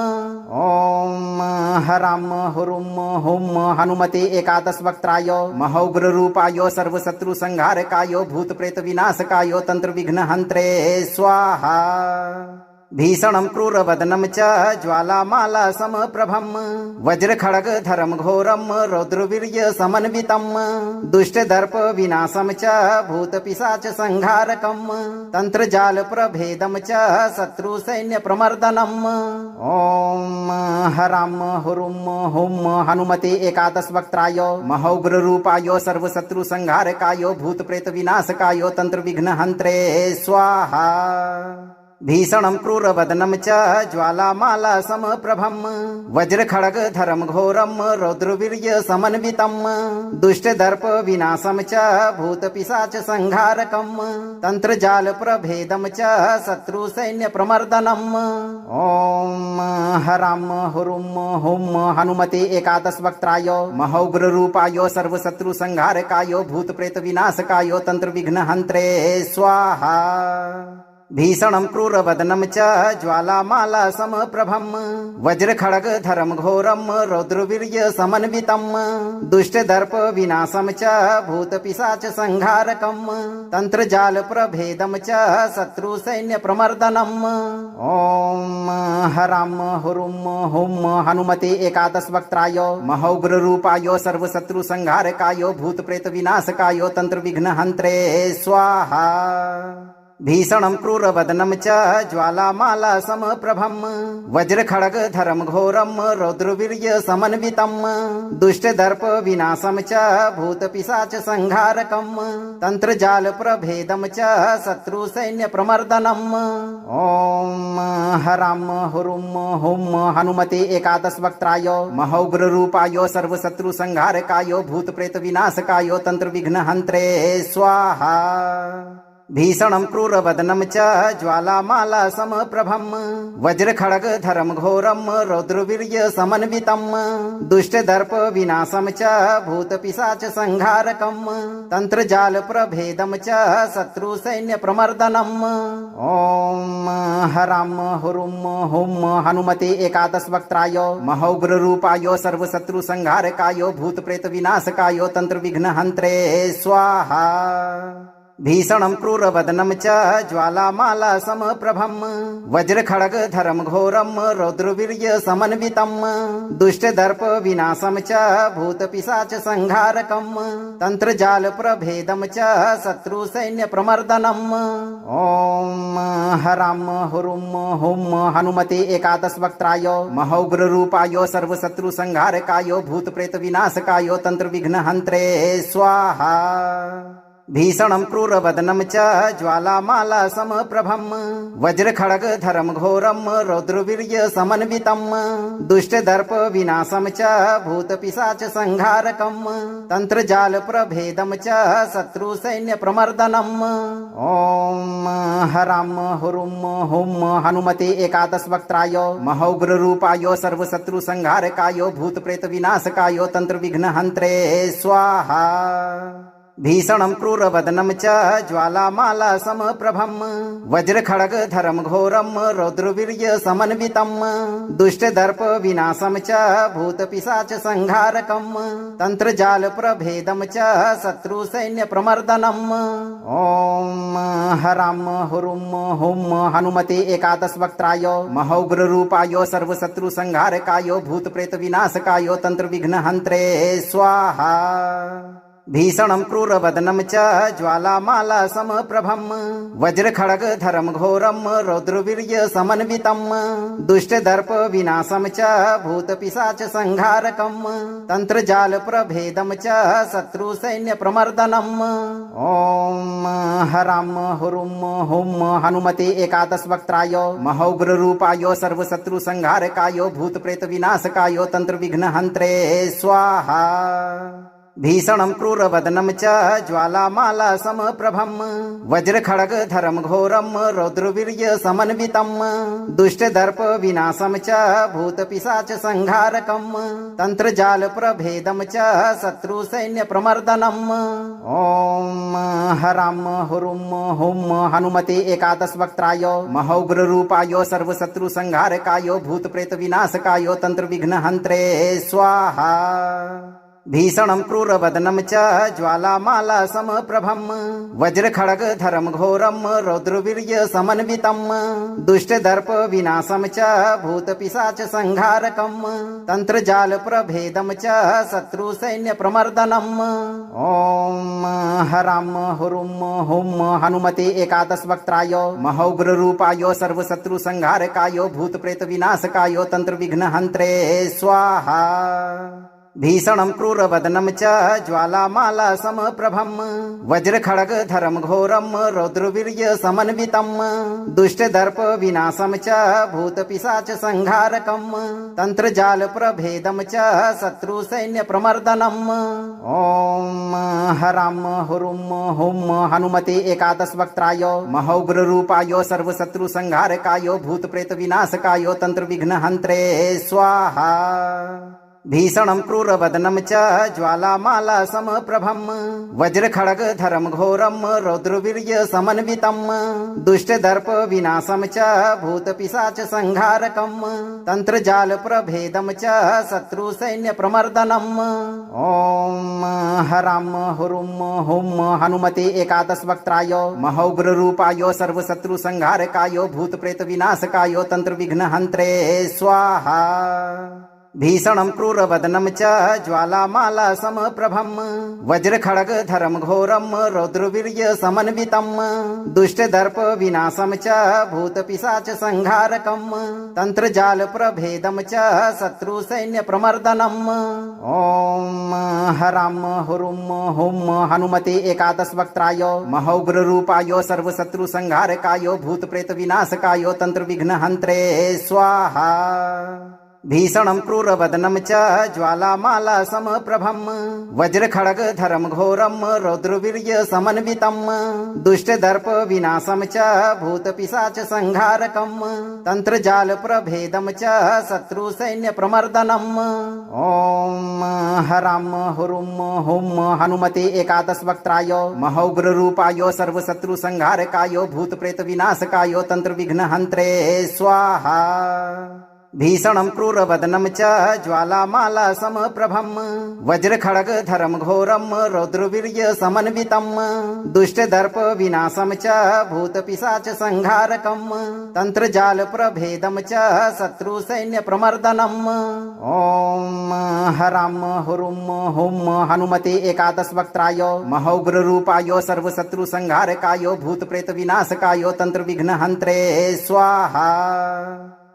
Speaker 1: ओम हराम हुरुम हुम हनुमते एकादश वक्त्राय महौग्र रूपाय सर्वशत्रु संहारकाय भूत प्रेत विनाशकाय तंत्र विघ्न हंत्रे स्वाहा। भीषणं क्रूरवदनं च ज्वालामाला समप्रभं वज्रखड्गधरं घोरं रौद्रवीर्य समन्वितं दुष्टदर्प विनाशं च भूतपिशाच संहारकं तंत्रजाल प्रभेदं च शत्रु सैन्य प्रमर्दनम्। ओम हराम हुरुम हुम हनुमते एकादश वक्त्राय महौग्र रूपाय सर्वशत्रु संहारकाय भूत प्रेत विनाशकाय तंत्र विघ्न हंत्रे स्वाहा। भीषणं क्रूरवदनं च ज्वालामाला समप्रभं वज्रखड्गधरं घोरं रौद्रवीर्य समन्वितं दुष्टदर्प विनाशं च भूतपिशाच संहारकं तंत्रजाल प्रभेदं च शत्रु सैन्य प्रमर्दनम्। ओम हराम हुरुम हुम हनुमते एकादश वक्त्राय महौग्र रूपाय सर्वशत्रु संहारकाय भूत प्रेत विनाशकाय तंत्र विघ्न हंत्रे स्वाहा। भीषणं क्रूरवदनं च ज्वालामाला समप्रभं वज्रखड्गधरं घोरं रौद्रवीर्य समन्वितं दुष्टदर्प विनाशं च भूतपिशाच संहारकं तंत्रजाल प्रभेदं च शत्रु सैन्य प्रमर्दनम्। ओम हराम हुरुम हुम हनुमते एकादश वक्त्राय महौग्र रूपाय सर्वशत्रु संहारकाय भूत प्रेत विनाशकाय तंत्र विघ्न हंत्रे स्वाहा। भीषणं क्रूरवदनं च ज्वालामाला समप्रभं वज्रखड्गधरं घोरं रौद्रवीर्य समन्वितं दुष्टदर्प विनाशं च भूतपिशाच संहारकं तंत्रजाल प्रभेदं च शत्रु सैन्य प्रमर्दनम्। ओम हराम हुरुम हुम हनुमते एकादश वक्त्राय महौग्र रूपाय सर्वशत्रु संहारकाय भूत प्रेत विनाशकाय तंत्र विघ्न हंत्रे स्वाहा। भीषणं क्रूरवदनं च ज्वालामाला समप्रभं वज्रखड्गधरं घोरं रौद्रवीर्य समन्वितं दुष्टदर्प विनाशं च भूतपिशाच संहारकं तंत्रजाल प्रभेदं च शत्रु सैन्य प्रमर्दनम्। ओम हराम हुरुम हुम हनुमते एकादश वक्त्राय महौग्र रूपाय सर्वशत्रु संहारकाय भूत प्रेत विनाशकाय तंत्र विघ्न हंत्रे स्वाहा। भीषणं क्रूरवदनं च ज्वालामाला समप्रभं वज्रखड्गधरं घोरं रौद्रवीर्य समन्वितं दुष्टदर्प विनाशं च भूतपिशाच संहारकं तंत्रजाल प्रभेदं च शत्रु सैन्य प्रमर्दनम्। ओम हराम हुरुम हुम हनुमते एकादश वक्त्राय महौग्र रूपाय सर्वशत्रु संहारकाय भूत प्रेत विनाशकाय तंत्र विघ्न हंत्रे स्वाहा। भीषणं क्रूरवदनं च ज्वालामाला समप्रभं वज्रखड्गधरं घोरं रौद्रवीर्य समन्वितं दुष्टदर्प विनाशं च भूतपिशाच संहारकं तंत्रजाल प्रभेदं च शत्रु सैन्य प्रमर्दनम्। ओम हराम हुरुम हुम हनुमते एकादश वक्त्राय महौग्र रूपाय सर्वशत्रु संहारकाय भूत प्रेत विनाशकाय तंत्र विघ्न हंत्रे स्वाहा। भीषणं क्रूरवदनं च ज्वालामाला समप्रभं वज्रखड्गधरं घोरं रौद्रवीर्यसमन्वितं दुष्टदर्प विनाशं च भूतपिशाच संहारकं तंत्रजालप्रभेदं च शत्रुसैन्यप्रमर्दनम्। ॐ हरां हुरुं हुं हनुमते एकादशवक्त्राय महौग्ररूपाय सर्वशत्रुसंहारकाय भूतप्रेतविनाशकाय तंत्रविघ्नहन्त्रे स्वाहा। भीषणं क्रूरवदनं च ज्वालामाला समप्रभं वज्रखड्गधरं घोरं रौद्रवीर्यसमन्वितं दुष्टदर्प विनाशं च भूतपिशाच संहारकं तंत्रजालप्रभेदं च शत्रुसैन्यप्रमर्दनम्। ॐ हरां हुरुं हुं हनुमते एकादशवक्त्राय महौग्ररूपाय सर्वशत्रुसंहारकाय भूतप्रेतविनाशकाय तंत्रविघ्नहन्त्रे स्वाहा। भीषणं क्रूरवदनं च ज्वालामाला समप्रभं वज्रखड्गधरं घोरं रौद्रवीर्यसमन्वितं दुष्टदर्प विनाशं च भूतपिशाच संहारकं तंत्रजालप्रभेदं च शत्रुसैन्यप्रमर्दनम्। ॐ हरां हुरुं हुं हनुमते एकादशवक्त्राय महौग्ररूपाय सर्वशत्रुसंहारकाय भूतप्रेतविनाशकाय तंत्रविघ्नहन्त्रे स्वाहा। भीषणं क्रूरवदनं च ज्वालामाला समप्रभं वज्रखड्गधरं घोरं रौद्रवीर्यसमन्वितं दुष्टदर्प विनाशं च भूतपिशाच संहारकं तंत्रजालप्रभेदं च शत्रुसैन्यप्रमर्दनम्। ॐ हरां हुरुं हुं हनुमते एकादशवक्त्राय महौग्ररूपाय सर्वशत्रुसंहारकाय भूतप्रेतविनाशकाय तंत्रविघ्नहन्त्रे स्वाहा। भीषणं क्रूरवदनं च ज्वालामाला समप्रभं वज्रखड्गधरं घोरं रौद्रवीर्यसमन्वितं दुष्टदर्प विनाशं च भूतपिशाच संहारकं तंत्रजालप्रभेदं च शत्रुसैन्यप्रमर्दनम्। ॐ हरां हुरुं हुं हनुमते एकादशवक्त्राय महौग्ररूपाय सर्वशत्रुसंहारकाय भूतप्रेतविनाशकाय तंत्रविघ्नहन्त्रे स्वाहा। भीषणं क्रूरवदनं च ज्वालामाला समप्रभं वज्रखड्गधरं घोरं रौद्रवीर्यसमन्वितं दुष्टदर्प विनाशं च भूतपिशाच संहारकं तंत्रजालप्रभेदं च शत्रुसैन्यप्रमर्दनम्। ॐ हरां हुरुं हुं हनुमते एकादशवक्त्राय महौग्ररूपाय सर्वशत्रुसंहारकाय भूतप्रेतविनाशकाय तंत्रविघ्नहन्त्रे स्वाहा। भीषणं क्रूरवदनं च ज्वालामाला समप्रभं वज्रखड्गधरं घोरं रौद्रवीर्यसमन्वितं दुष्टदर्प विनाशं च भूतपिशाच संहारकं तंत्रजालप्रभेदं च शत्रुसैन्यप्रमर्दनम्। ॐ हरां हुरुं हुं हनुमते एकादशवक्त्राय महौग्ररूपाय सर्वशत्रुसंहारकाय भूतप्रेतविनाशकाय तंत्रविघ्नहन्त्रे स्वाहा। भीषणं क्रूरवदनं च ज्वालामाला समप्रभं वज्रखड्गधरं घोरं रौद्रवीर्यसमन्वितं दुष्टदर्प विनाशं च भूतपिशाच संहारकं तंत्रजालप्रभेदं च शत्रुसैन्यप्रमर्दनम्। ॐ हरां हुरुं हुं हनुमते एकादशवक्त्राय महौग्ररूपाय सर्वशत्रुसंहारकाय भूतप्रेतविनाशकाय तंत्रविघ्नहन्त्रे स्वाहा। भीषणं क्रूरवदनं च ज्वालामाला समप्रभं वज्रखड्गधरं घोरं रौद्रवीर्यसमन्वितं दुष्टदर्प विनाशं च भूतपिशाच संहारकं तंत्रजालप्रभेदं च शत्रुसैन्यप्रमर्दनम्। ॐ हरां हुरुं हुं हनुमते एकादशवक्त्राय महौग्ररूपाय सर्वशत्रुसंहारकाय भूतप्रेतविनाशकाय तंत्रविघ्नहन्त्रे स्वाहा।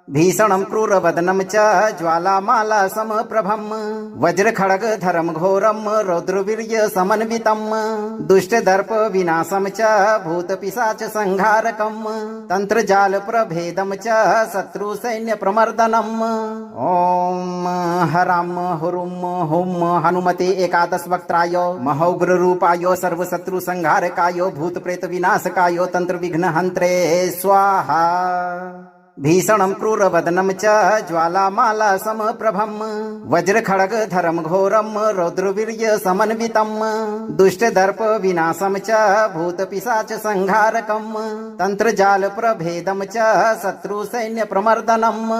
Speaker 1: भीषणं क्रूरवदनं च ज्वालामाला समप्रभं वज्रखड्गधरं घोरं रौद्रवीर्यसमन्वितं दुष्टदर्प विनाशं च भूतपिशाच संहारकं तंत्रजालप्रभेदं च शत्रुसैन्यप्रमर्दनम्। ॐ हरां हुरुं हुं हनुमते एकादशवक्त्राय महौग्ररूपाय सर्वशत्रुसंहारकाय भूतप्रेतविनाशकाय तंत्रविघ्नहन्त्रे स्वाहा। भीषणं क्रूरवदनं च ज्वालामाला समप्रभं वज्रखड्गधरं घोरं रौद्रवीर्यसमन्वितं दुष्टदर्प विनाशं च भूतपिशाच संहारकं तंत्रजालप्रभेदं च शत्रुसैन्यप्रमर्दनम्।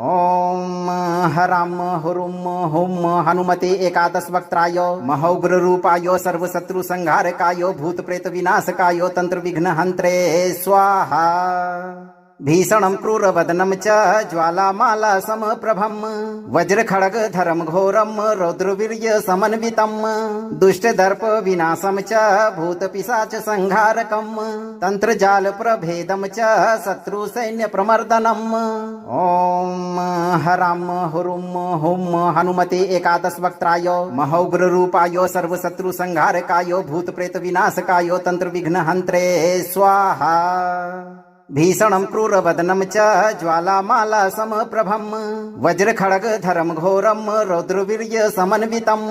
Speaker 1: ॐ हरां हुरुं हुं हनुमते एकादशवक्त्राय महौग्ररूपाय सर्वशत्रुसंहारकाय भूतप्रेतविनाशकाय तंत्रविघ्नहन्त्रे स्वाहा। भीषणं क्रूरवदनं च ज्वालामाला समप्रभं वज्रखड्गधरं घोरं रौद्रवीर्यसमन्वितं दुष्टदर्प विनाशं च भूतपिशाच संहारकं तंत्रजालप्रभेदं च शत्रुसैन्यप्रमर्दनम्। ॐ हरां हुरुं हुं हनुमते एकादशवक्त्राय महौग्ररूपाय सर्वशत्रुसंहारकाय भूतप्रेतविनाशकाय तंत्रविघ्नहन्त्रे स्वाहा। भीषणं क्रूरवदनं च ज्वालामाला समप्रभं वज्रखड्गधरं घोरं रौद्रवीर्यसमन्वितं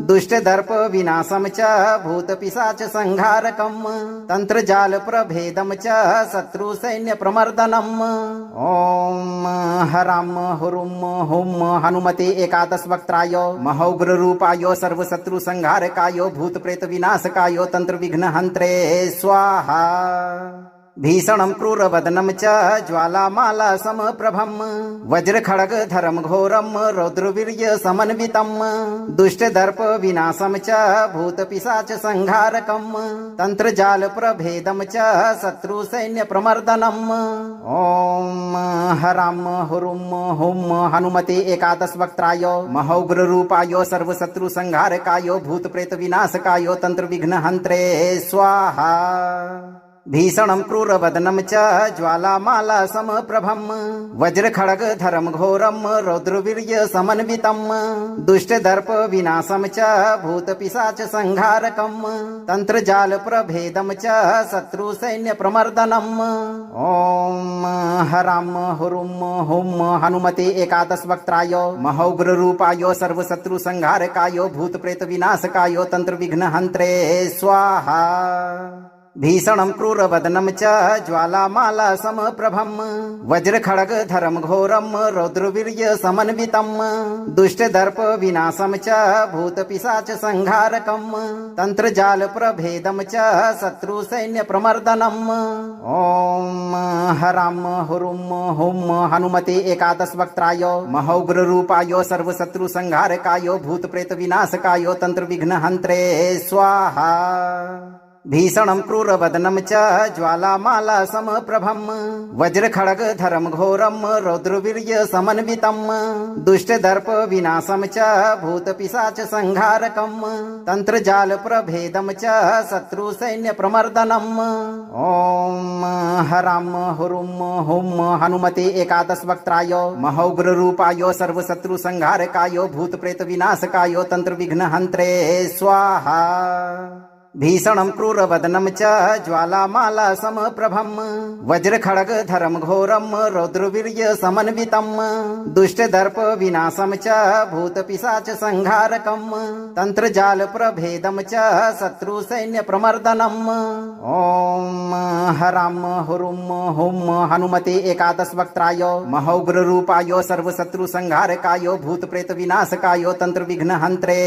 Speaker 1: दुष्टदर्प विनाशं च भूतपिशाच संहारकं तंत्रजालप्रभेदं च शत्रुसैन्यप्रमर्दनम्। ॐ हरां हुरुं हुं हनुमते एकादशवक्त्राय महौग्ररूपाय सर्वशत्रुसंहारकाय भूतप्रेतविनाशकाय तंत्रविघ्नहन्त्रे स्वाहा। भीषणं क्रूरवदनं च ज्वालामाला समप्रभं वज्रखड्गधरं घोरं रौद्रवीर्यसमन्वितं दुष्टदर्प विनाशं च भूतपिशाच संहारकं तंत्रजालप्रभेदं च शत्रुसैन्यप्रमर्दनम्। ॐ हरां हुरुं हुं हनुमते एकादशवक्त्राय महौग्ररूपाय सर्वशत्रुसंहारकाय भूतप्रेतविनाशकाय तंत्रविघ्नहन्त्रे स्वाहा। भीषणं क्रूरवदनं च ज्वालामाला समप्रभं वज्रखड्गधरं घोरं रौद्रवीर्यसमन्वितं दुष्टदर्प विनाशं च भूतपिशाच संहारकं तंत्रजालप्रभेदं च शत्रुसैन्यप्रमर्दनम्। ॐ हरां हुरुं हुं हनुमते एकादशवक्त्राय महौग्ररूपाय सर्वशत्रुसंहारकाय भूतप्रेतविनाशकाय तंत्रविघ्नहन्त्रे स्वाहा। भीषणं क्रूरवदनं च ज्वालामाला समप्रभं वज्रखड्गधरं घोरं रौद्रवीर्यसमन्वितं दुष्टदर्प विनाशं च भूतपिशाच संहारकं तंत्रजालप्रभेदं च शत्रुसैन्यप्रमर्दनम्। ॐ हरां हुरुं हुं हनुमते एकादशवक्त्राय महौग्ररूपाय सर्वशत्रुसंहारकाय भूतप्रेतविनाशकाय तंत्रविघ्नहन्त्रे स्वाहा। भीषणं क्रूरवदनं च ज्वालामाला समप्रभं वज्रखड्गधरं घोरं रौद्रवीर्यसमन्वितं दुष्टदर्प विनाशं च भूतपिशाच संहारकं तंत्रजालप्रभेदं च शत्रुसैन्यप्रमर्दनम्। ॐ हरां हुरुं हुं हनुमते एकादशवक्त्राय महौग्ररूपाय सर्वशत्रुसंहारकाय भूतप्रेतविनाशकाय तंत्रविघ्नहन्त्रे स्वाहा। भीषणं क्रूरवदनं च ज्वालामाला समप्रभं वज्रखड्गधरं घोरं रौद्रवीर्यसमन्वितं दुष्टदर्प विनाशं च भूतपिशाच संहारकं तंत्रजालप्रभेदं च शत्रुसैन्यप्रमर्दनम्। ॐ हरां हुरुं हुं हनुमते एकादशवक्त्राय महौग्ररूपाय सर्वशत्रुसंहारकाय भूतप्रेतविनाशकाय तंत्रविघ्नहन्त्रे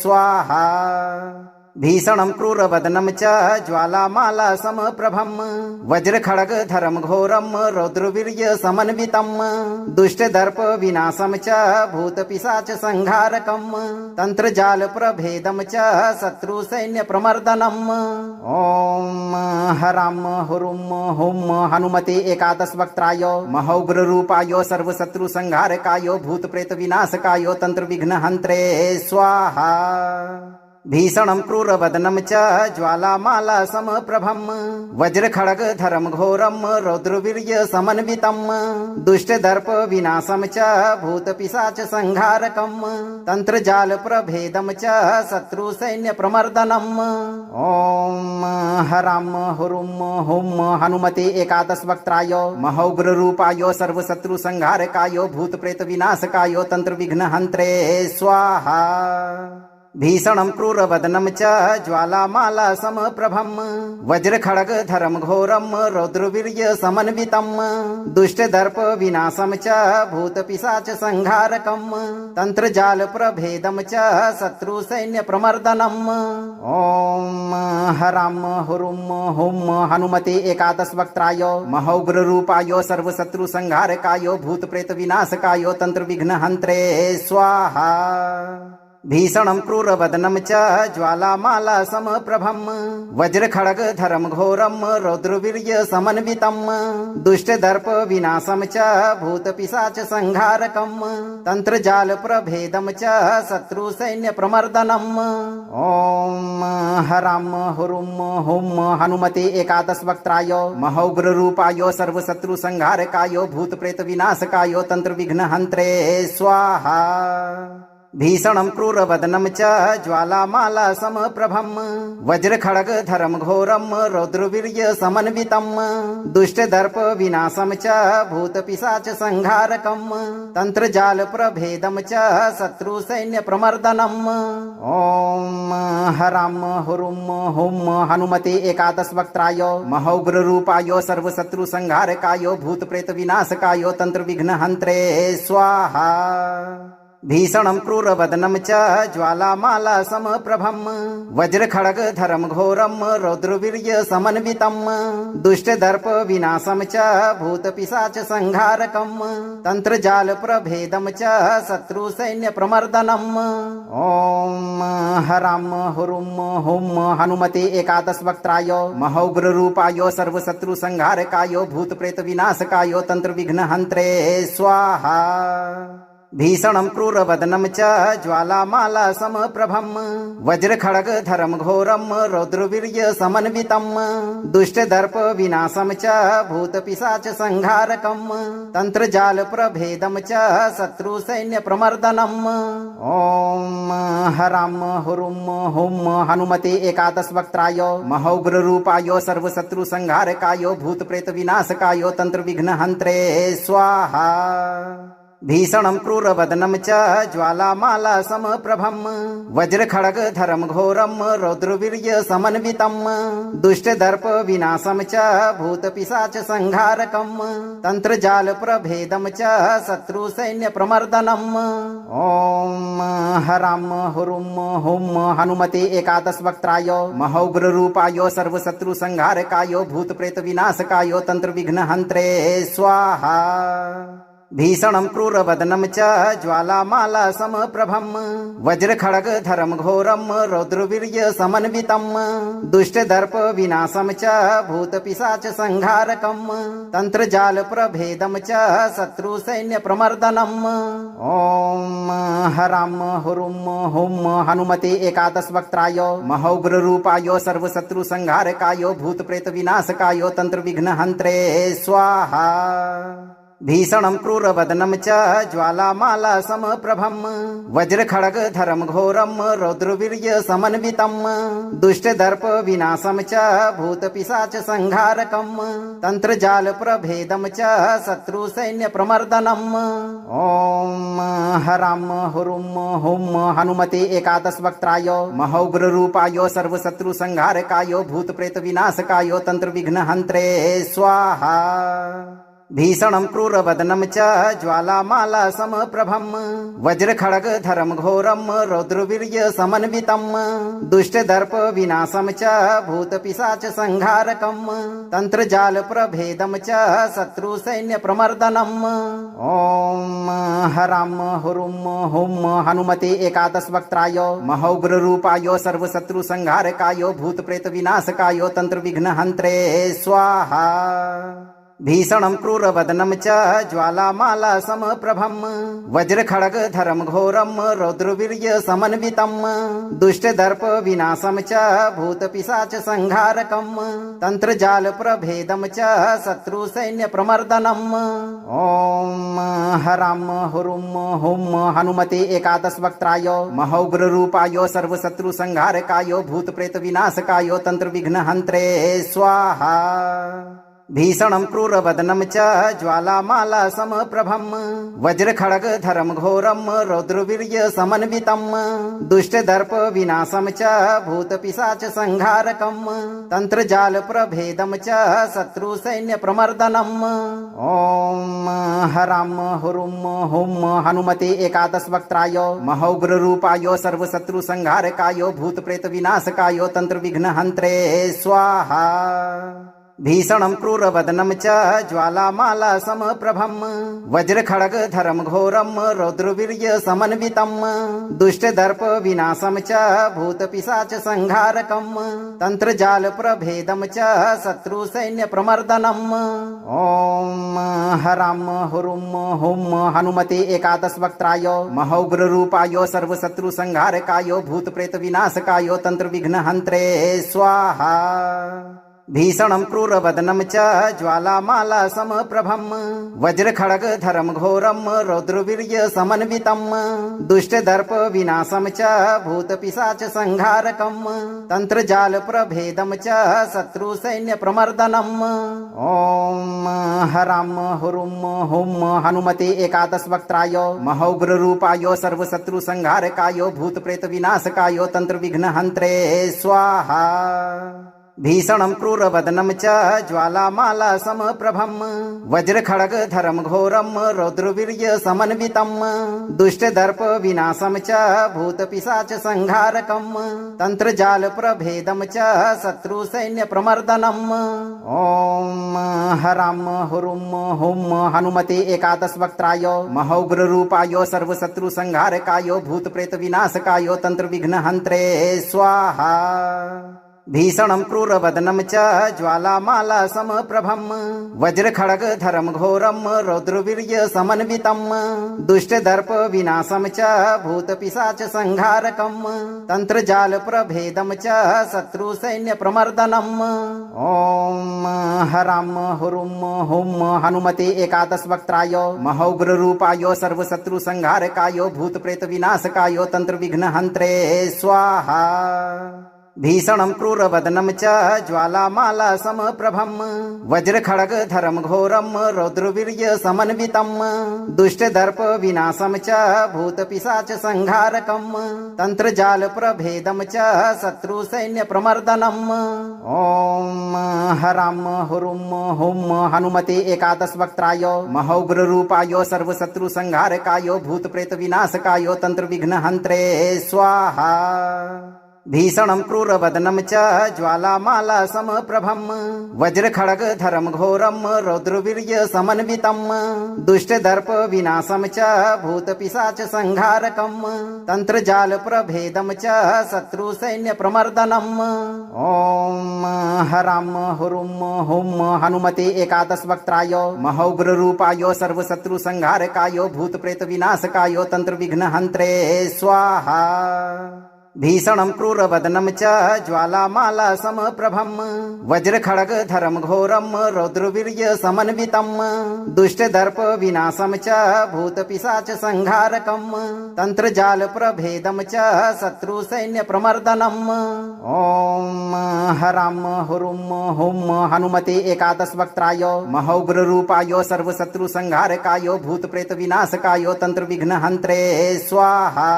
Speaker 1: स्वाहा। भीषणं क्रूरवदनं च ज्वालामाला समप्रभं वज्रखड्गधरं घोरं रौद्रवीर्यसमन्वितं दुष्टदर्प विनाशं च भूतपिशाच संहारकं तंत्रजालप्रभेदं च शत्रुसैन्यप्रमर्दनम्। ॐ हरां हुरुं हुं हनुमते एकादशवक्त्राय महौग्ररूपाय सर्वशत्रुसंहारकाय भूतप्रेतविनाशकाय तंत्रविघ्नहन्त्रे स्वाहा। भीषणं क्रूरवदनं च ज्वालामाला समप्रभं वज्रखड्गधरं घोरं रौद्रवीर्यसमन्वितं दुष्टदर्प विनाशं च भूतपिशाच संहारकं तंत्रजालप्रभेदं च शत्रुसैन्यप्रमर्दनम्। ॐ हरां हुरुं हुं हनुमते एकादशवक्त्राय महौग्ररूपाय सर्वशत्रुसंहारकाय भूतप्रेतविनाशकाय तंत्रविघ्नहन्त्रे स्वाहा। भीषणं क्रूरवदनं च ज्वालामाला समप्रभं वज्रखड्गधरं घोरं रौद्रवीर्य समन्वितं दुष्टदर्प विनाशं च भूतपिशाच संहारकं तंत्रजाल प्रभेदं च शत्रु सैन्य प्रमर्दनम्। ओम हराम हुरुम हुम हनुमते एकादश वक्त्राय महौग्र रूपाय सर्वशत्रु संहारकाय भूत प्रेत विनाशकाय तंत्र विघ्न हंत्रे स्वाहा। भीषणं क्रूरवदनं च ज्वालामाला समप्रभं वज्रखड्गधरं घोरं रौद्रवीर्य समन्वितं दुष्टदर्प विनाशं च भूतपिशाच संहारकं तंत्रजाल प्रभेदं च शत्रु सैन्य प्रमर्दनम्। ओम हराम हुरुम हुम हनुमते एकादश वक्त्राय महौग्र रूपाय सर्वशत्रु संहारकाय भूत प्रेत विनाशकाय तंत्र विघ्न हंत्रे स्वाहा। भीषणं क्रूरवदनं च ज्वालामाला समप्रभं वज्रखड्गधरं घोरं रौद्रवीर्य समन्वितं दुष्टदर्प विनाशं च भूतपिशाच संहारकं तंत्रजाल प्रभेदं च शत्रु सैन्य प्रमर्दनम्। ओम हराम हुरुम हुम हनुमते एकादश वक्त्राय महौग्र रूपाय सर्वशत्रु संहारकाय भूत प्रेत विनाशकाय तंत्र विघ्न हंत्रे स्वाहा। भीषणं क्रूरवदनं च ज्वालामाला समप्रभं वज्रखड्गधरं घोरं रौद्रवीर्य समन्वितं दुष्टदर्प विनाशं च भूतपिशाच संहारकं तंत्रजाल प्रभेदं च शत्रु सैन्य प्रमर्दनम्। ओम हराम हुरुम हुम हनुमते एकादश वक्त्राय महौग्र रूपाय सर्वशत्रु संहारकाय भूत प्रेत विनाशकाय तंत्र विघ्न हंत्रे स्वाहा। भीषणं क्रूरवदनं च ज्वालामाला समप्रभं वज्रखड्गधरं घोरं रौद्रवीर्य समन्वितं दुष्टदर्प विनाशं च भूतपिशाच संहारकं तंत्रजाल प्रभेदं च शत्रु सैन्य प्रमर्दनम्। ओम हराम हुरुम हुम हनुमते एकादश वक्त्राय महौग्र रूपाय सर्वशत्रु संहारकाय भूत प्रेत विनाशकाय तंत्र विघ्न हंत्रे स्वाहा। भीषणं क्रूरवदनं च ज्वालामाला समप्रभं वज्रखड्गधरं घोरं रौद्रवीर्य समन्वितं दुष्टदर्प विनाशं च भूतपिशाच संहारकं तंत्रजाल प्रभेदं च शत्रु सैन्य प्रमर्दनम्। ओम हराम हुरुम हुम हनुमते एकादश वक्त्राय महौग्र रूपाय सर्वशत्रु संहारकाय भूत प्रेत विनाशकाय तंत्र विघ्न हंत्रे स्वाहा। भीषणं क्रूरवदनं च ज्वालामाला समप्रभं वज्रखड्गधरं घोरं रौद्रवीर्य समन्वितं दुष्टदर्प विनाशं च भूतपिशाच संहारकं तंत्रजाल प्रभेदं च शत्रु सैन्य प्रमर्दनम्। ओम हराम हुरुम हुम हनुमते एकादश वक्त्राय महौग्र रूपाय सर्वशत्रु संहारकाय भूत प्रेत विनाशकाय तंत्र विघ्न हंत्रे स्वाहा। भीषणं क्रूरवदनं च ज्वालामाला समप्रभं वज्रखड्गधरं घोरं रौद्रवीर्य समन्वितं दुष्टदर्प विनाशं च भूतपिशाच संहारकं तंत्रजाल प्रभेदं च शत्रु सैन्य प्रमर्दनम्। ओम हराम हुरुम हुम हनुमते एकादश वक्त्राय महौग्र रूपाय सर्वशत्रु संहारकाय भूत प्रेत विनाशकाय तंत्र विघ्न हंत्रे स्वाहा। भीषणं क्रूरवदनं च ज्वालामाला समप्रभं वज्रखड्गधरं घोरं रौद्रवीर्य समन्वितं दुष्टदर्प विनाशं च भूतपिशाच संहारकं तंत्रजाल प्रभेदं च शत्रु सैन्य प्रमर्दनम्। ओम हराम हुरुम हुम हनुमते एकादश वक्त्राय महौग्र रूपाय सर्वशत्रु संहारकाय भूत प्रेत विनाशकाय तंत्र विघ्न हंत्रे स्वाहा। भीषणं क्रूरवदनं च ज्वालामाला समप्रभं वज्रखड्गधरं घोरं रौद्रवीर्य समन्वितं दुष्टदर्प विनाशं च भूतपिशाच संहारकं तंत्रजाल प्रभेदं च शत्रु सैन्य प्रमर्दनम्। ओम हराम हुरुम हुम हनुमते एकादश वक्त्राय महौग्र रूपाय सर्वशत्रु संहारकाय भूत प्रेत विनाशकाय तंत्र विघ्न हंत्रे स्वाहा। भीषणं क्रूरवदनं च ज्वालामाला समप्रभं वज्रखड्गधरं घोरं रौद्रवीर्य समन्वितं दुष्टदर्प विनाशं च भूतपिशाच संहारकं तंत्रजाल प्रभेदं च शत्रुसैन्यप्रमर्दनम्। ॐ हरां हुरुं हुं हनुमते एकादशवक्त्राय महौग्ररूपाय सर्वशत्रुसंहारकाय भूतप्रेतविनाशकाय तंत्रविघ्नहन्त्रे स्वाहा। भीषणं क्रूरवदनं च ज्वालामाला समप्रभं वज्रखड्गधरं घोरं रौद्रवीर्य समन्वितं दुष्टदर्प विनाशं च भूतपिशाच संहारकं तंत्रजाल प्रभेदं च शत्रुसैन्यप्रमर्दनम्। ॐ हरां हुरुं हुं हनुमते एकादशवक्त्राय महौग्ररूपाय सर्वशत्रुसंहारकाय भूतप्रेतविनाशकाय तंत्रविघ्नहन्त्रे स्वाहा। भीषणं क्रूरवदनं च ज्वालामाला समप्रभं वज्रखड्गधरं घोरं रौद्रवीर्य समन्वितं दुष्टदर्प विनाशं च भूतपिशाच संहारकं तंत्रजाल प्रभेदं च शत्रुसैन्यप्रमर्दनम्। ॐ हरां हुरुं हुं हनुमते एकादशवक्त्राय महौग्ररूपाय सर्वशत्रुसंहारकाय भूतप्रेतविनाशकाय तंत्रविघ्नहन्त्रे स्वाहा। भीषणं क्रूरवदनं च ज्वालामाला समप्रभं वज्रखड्गधरं घोरं रौद्रवीर्य समन्वितं दुष्टदर्प विनाशं च भूतपिशाच संहारकं तंत्रजाल प्रभेदं च शत्रुसैन्यप्रमर्दनम्। ॐ हरां हुरुं हुं हनुमते एकादशवक्त्राय महौग्ररूपाय सर्वशत्रुसंहारकाय भूतप्रेतविनाशकाय तंत्रविघ्नहन्त्रे स्वाहा। भीषणं क्रूरवदनं च ज्वालामाला समप्रभं वज्रखड्गधरं घोरं रौद्रवीर्य समन्वितं दुष्टदर्प विनाशं च भूतपिशाच संहारकं तंत्रजाल प्रभेदं च शत्रुसैन्यप्रमर्दनम्। ॐ हरां हुरुं हुं हनुमते एकादशवक्त्राय महौग्ररूपाय सर्वशत्रुसंहारकाय भूतप्रेतविनाशकाय तंत्रविघ्नहन्त्रे स्वाहा। भीषणं क्रूरवदनं च ज्वालामाला समप्रभं वज्रखड्गधरं घोरं रौद्रवीर्य समन्वितं दुष्टदर्प विनाशं च भूतपिशाच संहारकं तंत्रजाल प्रभेदं च शत्रुसैन्यप्रमर्दनम्। ॐ हरां हुरुं हुं हनुमते एकादशवक्त्राय महौग्ररूपाय सर्वशत्रुसंहारकाय भूतप्रेतविनाशकाय तंत्रविघ्नहन्त्रे स्वाहा। भीषणं क्रूरवदनं च ज्वालामाला समप्रभं वज्रखड्गधरं घोरं रौद्रवीर्य समन्वितं दुष्टदर्प विनाशं च भूतपिशाच संहारकं तंत्रजाल प्रभेदं च शत्रुसैन्यप्रमर्दनम्। ॐ हरां हुरुं हुं हनुमते एकादशवक्त्राय महौग्ररूपाय सर्वशत्रुसंहारकाय भूतप्रेतविनाशकाय तंत्रविघ्नहन्त्रे स्वाहा। भीषणं क्रूरवदनं च ज्वालामाला समप्रभं वज्रखड्गधरं घोरं रौद्रवीर्य समन्वितं दुष्टदर्प विनाशं च भूतपिशाच संहारकं तंत्रजाल प्रभेदं च शत्रुसैन्यप्रमर्दनम्। ॐ हरां हुरुं हुं हनुमते एकादशवक्त्राय महौग्ररूपाय सर्वशत्रुसंहारकाय भूतप्रेतविनाशकाय तंत्रविघ्नहन्त्रे स्वाहा।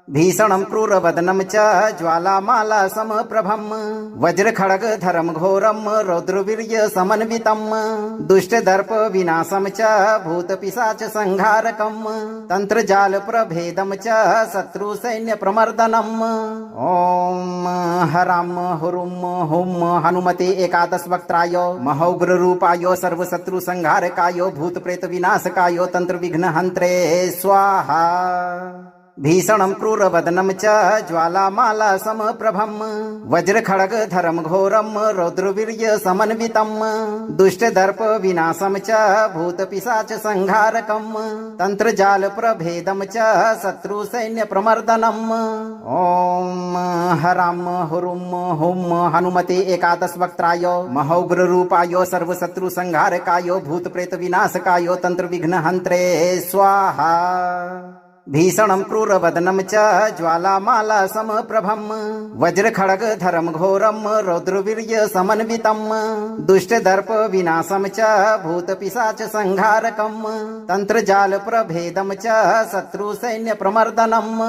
Speaker 1: भीषणं क्रूरवदनं च ज्वालामाला समप्रभं वज्रखड्गधरं घोरं रौद्रवीर्य समन्वितं दुष्टदर्प विनाशं च भूतपिशाच संहारकं तंत्रजाल प्रभेदं च शत्रुसैन्यप्रमर्दनम्। ॐ हरां हुरुं हुं हनुमते एकादशवक्त्राय महौग्ररूपाय सर्वशत्रुसंहारकाय भूतप्रेतविनाशकाय तंत्रविघ्नहन्त्रे स्वाहा। भीषणं क्रूरवदनं च ज्वालामाला समप्रभं वज्रखड्गधरं घोरं रौद्रवीर्य समन्वितं दुष्टदर्प विनाशं च भूतपिशाच संहारकं तंत्रजाल प्रभेदं च शत्रुसैन्यप्रमर्दनम्। ॐ हरां हुरुं हुं हनुमते एकादशवक्त्राय महौग्ररूपाय सर्वशत्रुसंहारकाय भूतप्रेतविनाशकाय तंत्रविघ्नहन्त्रे स्वाहा। भीषणं क्रूरवदनं च ज्वालामाला समप्रभं वज्रखड्गधरं घोरं रौद्रवीर्य समन्वितं दुष्टदर्प विनाशं च भूतपिशाच संहारकं तंत्रजाल प्रभेदं च शत्रुसैन्य प्रमर्दनम्।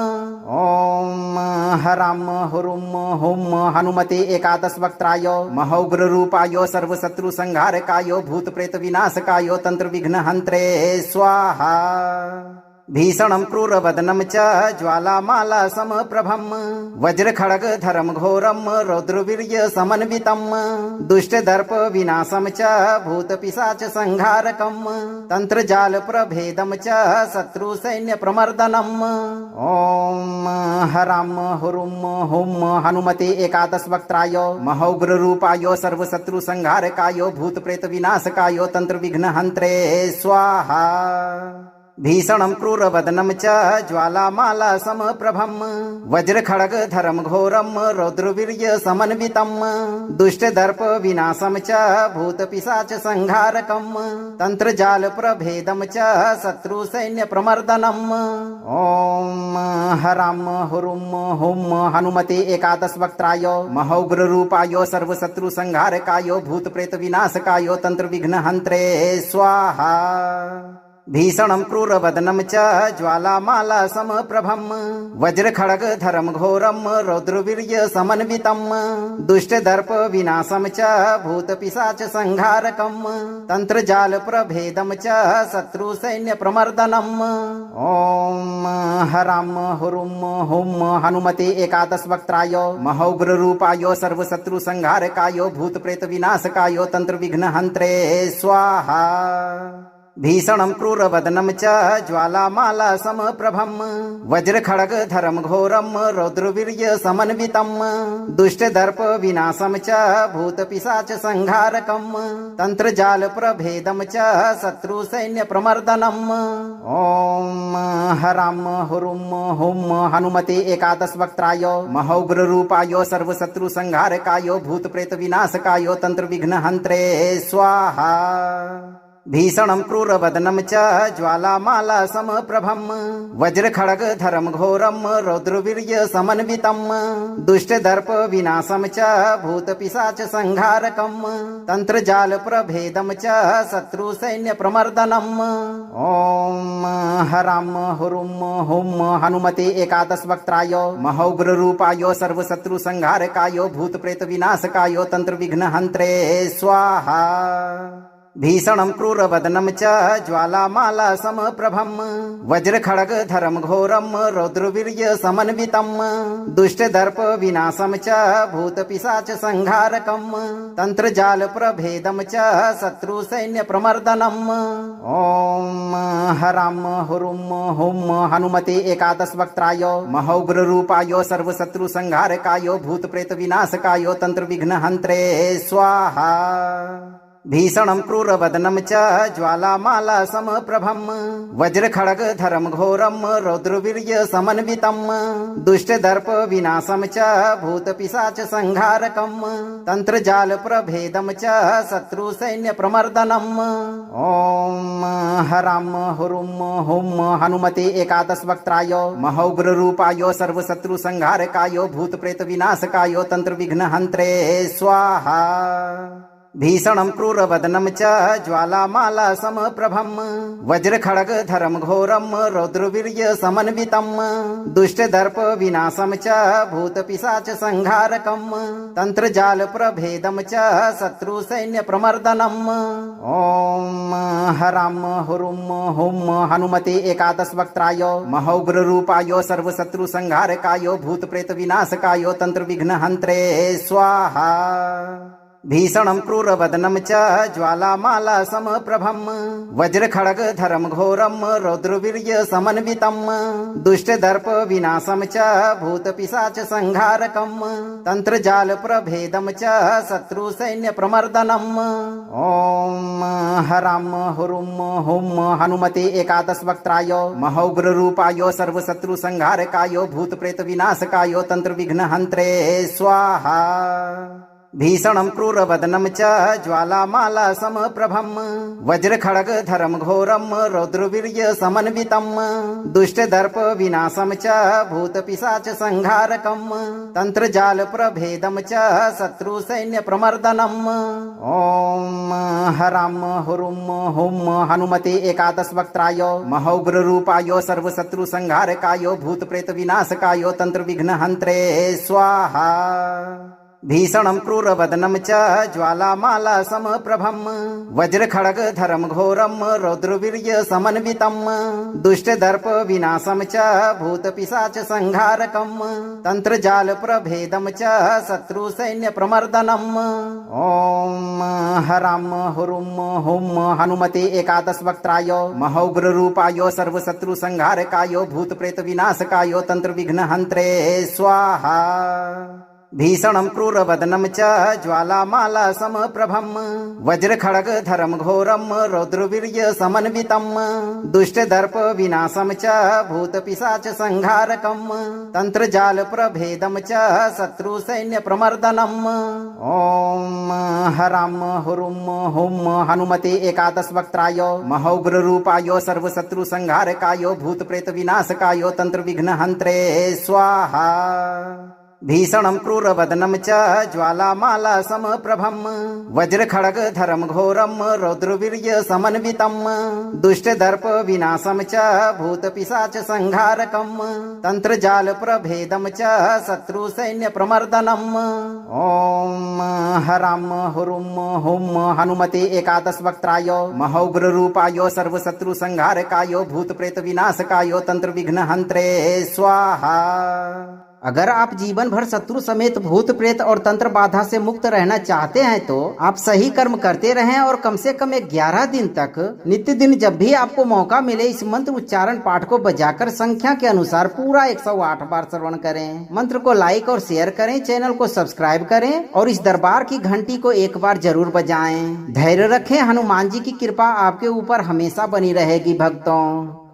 Speaker 1: ओम हराम हुरुम हुम हनुमते एकादश वक्त्राय महौग्र रूपाय सर्वशत्रु संहारकाय भूत प्रेत विनाशकाय तंत्र विघ्न हंत्रे स्वाहा। भीषणं क्रूरवदनं च ज्वालामाला समप्रभं वज्रखड्गधरं घोरं रौद्रवीर्य समन्वितं दुष्टदर्प विनाशं च भूतपिशाच संहारकं तंत्रजाल प्रभेदं च शत्रुसैन्य प्रमर्दनम्। ओम हराम हुरुम हुम हनुमते एकादश वक्त्राय महौग्र रूपाय सर्वशत्रु संहारकाय भूत प्रेत विनाशकाय तंत्र विघ्न हंत्रे स्वाहा। भीषणं क्रूरवदनं च ज्वालामाला समप्रभं वज्रखड्गधरं घोरं रौद्रवीर्य समन्वितं दुष्टदर्प विनाशं च भूतपिशाच संहारकं तंत्रजाल प्रभेदं च शत्रुसैन्य प्रमर्दनम्। ओम हराम हुरुम हुम हनुमते एकादश वक्त्राय महौग्र रूपाय सर्वशत्रु संहारकाय भूत प्रेत विनाशकाय तंत्र विघ्न हंत्रे स्वाहा। भीषणं क्रूरवदनं च ज्वालामाला समप्रभं वज्रखड्गधरं घोरं रौद्रवीर्य समन्वितं दुष्टदर्प विनाशं च भूतपिशाच संहारकं तंत्रजाल प्रभेदं च शत्रुसैन्य प्रमर्दनम्। ओम हराम हुरुम हुम हनुमते एकादश वक्त्राय महौग्र रूपाय सर्वशत्रु संहारकाय भूत प्रेत विनाशकाय तंत्र विघ्न हंत्रे स्वाहा। भीषणं क्रूरवदनं च ज्वालामाला समप्रभं वज्रखड्गधरं घोरं रौद्रवीर्य समन्वितं दुष्टदर्प विनाशं च भूतपिशाच संहारकं तंत्रजाल प्रभेदं च शत्रुसैन्य प्रमर्दनम्। ओम हराम हुरुम हुम हनुमते एकादश वक्त्राय महौग्र रूपाय सर्वशत्रु संहारकाय भूत प्रेत विनाशकाय तंत्र विघ्न हंत्रे स्वाहा। भीषणं क्रूरवदनं च ज्वालामाला समप्रभं वज्रखड्गधरं घोरं रौद्रवीर्य समन्वितं दुष्टदर्प विनाशं च भूतपिशाच संहारकं तंत्रजाल प्रभेदं च शत्रुसैन्य प्रमर्दनम्। ओम हराम हुरुम हुम हनुमते एकादश वक्त्राय महौग्र रूपाय सर्वशत्रु संहारकाय भूत प्रेत विनाशकाय तंत्र विघ्न हंत्रे स्वाहा। भीषणं क्रूरवदनं च ज्वालामाला समप्रभं वज्रखड्गधरं घोरं रौद्रवीर्य समन्वितं दुष्टदर्प विनाशं च भूतपिशाच संहारकं तंत्रजाल प्रभेदं च शत्रुसैन्य प्रमर्दनम्। ओम हराम हुरुम हुम हनुमते एकादश वक्त्राय महौग्र रूपाय सर्वशत्रु संहारकाय भूत प्रेत विनाशकाय तंत्र विघ्न हंत्रे स्वाहा। भीषणं क्रूरवदनं च ज्वालामाला समप्रभं वज्रखड्गधरं घोरं रौद्रवीर्य समन्वितं दुष्टदर्प विनाशं च भूतपिशाच संहारकं तंत्रजाल प्रभेदं च शत्रुसैन्य प्रमर्दनम्। ओम हराम हुरुम हुम हनुमते एकादश वक्त्राय महौग्र रूपाय सर्वशत्रु संहारकाय भूत प्रेत विनाशकाय तंत्र विघ्न हंत्रे स्वाहा। भीषणं क्रूरवदनं च ज्वालामाला समप्रभं वज्रखड्गधरं घोरं रौद्रवीर्य समन्वितं दुष्टदर्प विनाशं च भूतपिशाच संहारकं तंत्रजाल प्रभेदं च शत्रुसैन्य प्रमर्दनम्। ओम हराम हुरुम हुम हनुमते एकादश वक्त्राय महौग्र रूपाय सर्वशत्रु संहारकाय भूत प्रेत विनाशकाय तंत्र विघ्न हंत्रे स्वाहा। भीषणं क्रूरवदनं च ज्वालामाला समप्रभं वज्रखड्गधरं घोरं रौद्रवीर्य समन्वितं दुष्टदर्प विनाशं च भूतपिशाच संहारकं तंत्रजाल प्रभेदं च शत्रुसैन्य प्रमर्दनम्। ओम हराम हुरुम हुम हनुमते एकादश वक्त्राय महौग्र रूपाय सर्वशत्रु संहारकाय भूत प्रेत विनाशकाय तंत्र विघ्न हंत्रे स्वाहा। भीषणं क्रूरवदनं च ज्वालामाला समप्रभम् वज्रखड्गधरं घोरं रौद्रवीर्य समन्वितम् दुष्टदर्प विनाशं च भूतपिशाच संहारकम् तंत्रजाल प्रभेदं च शत्रु सैन्य प्रमर्दनम्। ओम हराम हुरुम हुम हनुमते एकादश वक्त्राय महौग्र रूपाय सर्वशत्रु संहारकाय भूत प्रेत विनाशकाय तंत्र विघ्न हंत्रे स्वाहा। भीषणं क्रूरवदनं च ज्वालामाला समप्रभम् वज्रखड्गधरं घोरं रौद्रवीर्य समन्वितम् दुष्टदर्प विनाशं च भूतपिशाच संहारकम् तंत्रजाल प्रभेदं च शत्रु सैन्य प्रमर्दनम्। ओम हराम हुरुम हुम हनुमते एकादश वक्त्राय महौग्र रूपाय सर्वशत्रु संहारकाय भूत प्रेत विनाशकाय तंत्र विघ्न हंत्रे स्वाहा। भीषणं क्रूरवदनं च ज्वालामाला समप्रभम् वज्रखड्गधरं घोरं रौद्रवीर्य समन्वितम् दुष्टदर्प विनाशं च भूतपिशाच संहारकम् तंत्रजाल प्रभेदं च शत्रु सैन्य प्रमर्दनम्। ओम हराम हुरुम हुम हनुमते एकादश वक्त्राय महौग्र रूपाय सर्वशत्रु संहारकाय भूत प्रेत विनाशकाय तंत्र विघ्न हंत्रे स्वाहा। भीषणं क्रूरवदनं च ज्वालामाला समप्रभम् वज्रखड्गधरं घोरं रौद्रवीर्य समन्वितम् दुष्टदर्प विनाशं च भूतपिशाच संहारकम् तंत्रजाल प्रभेदं च शत्रु सैन्य प्रमर्दनम्। ओम हराम हुरुम हुम हनुमते एकादश वक्त्राय महौग्र रूपाय सर्वशत्रु संहारकाय भूत प्रेत विनाशकाय तंत्र विघ्न हंत्रे स्वाहा। अगर आप जीवन भर शत्रु समेत भूत प्रेत और तंत्र बाधा से मुक्त रहना चाहते हैं तो आप सही कर्म करते रहें और कम से कम 11 दिन तक नित्य दिन जब भी आपको मौका मिले इस मंत्र उच्चारण पाठ को बजाकर संख्या के अनुसार पूरा 108 बार श्रवण करें। मंत्र को लाइक और शेयर करें, चैनल को सब्सक्राइब करें और इस दरबार की घंटी को एक बार जरूर बजाएं। धैर्य रखें, हनुमान जी की कृपा आपके ऊपर हमेशा बनी रहेगी भक्तों।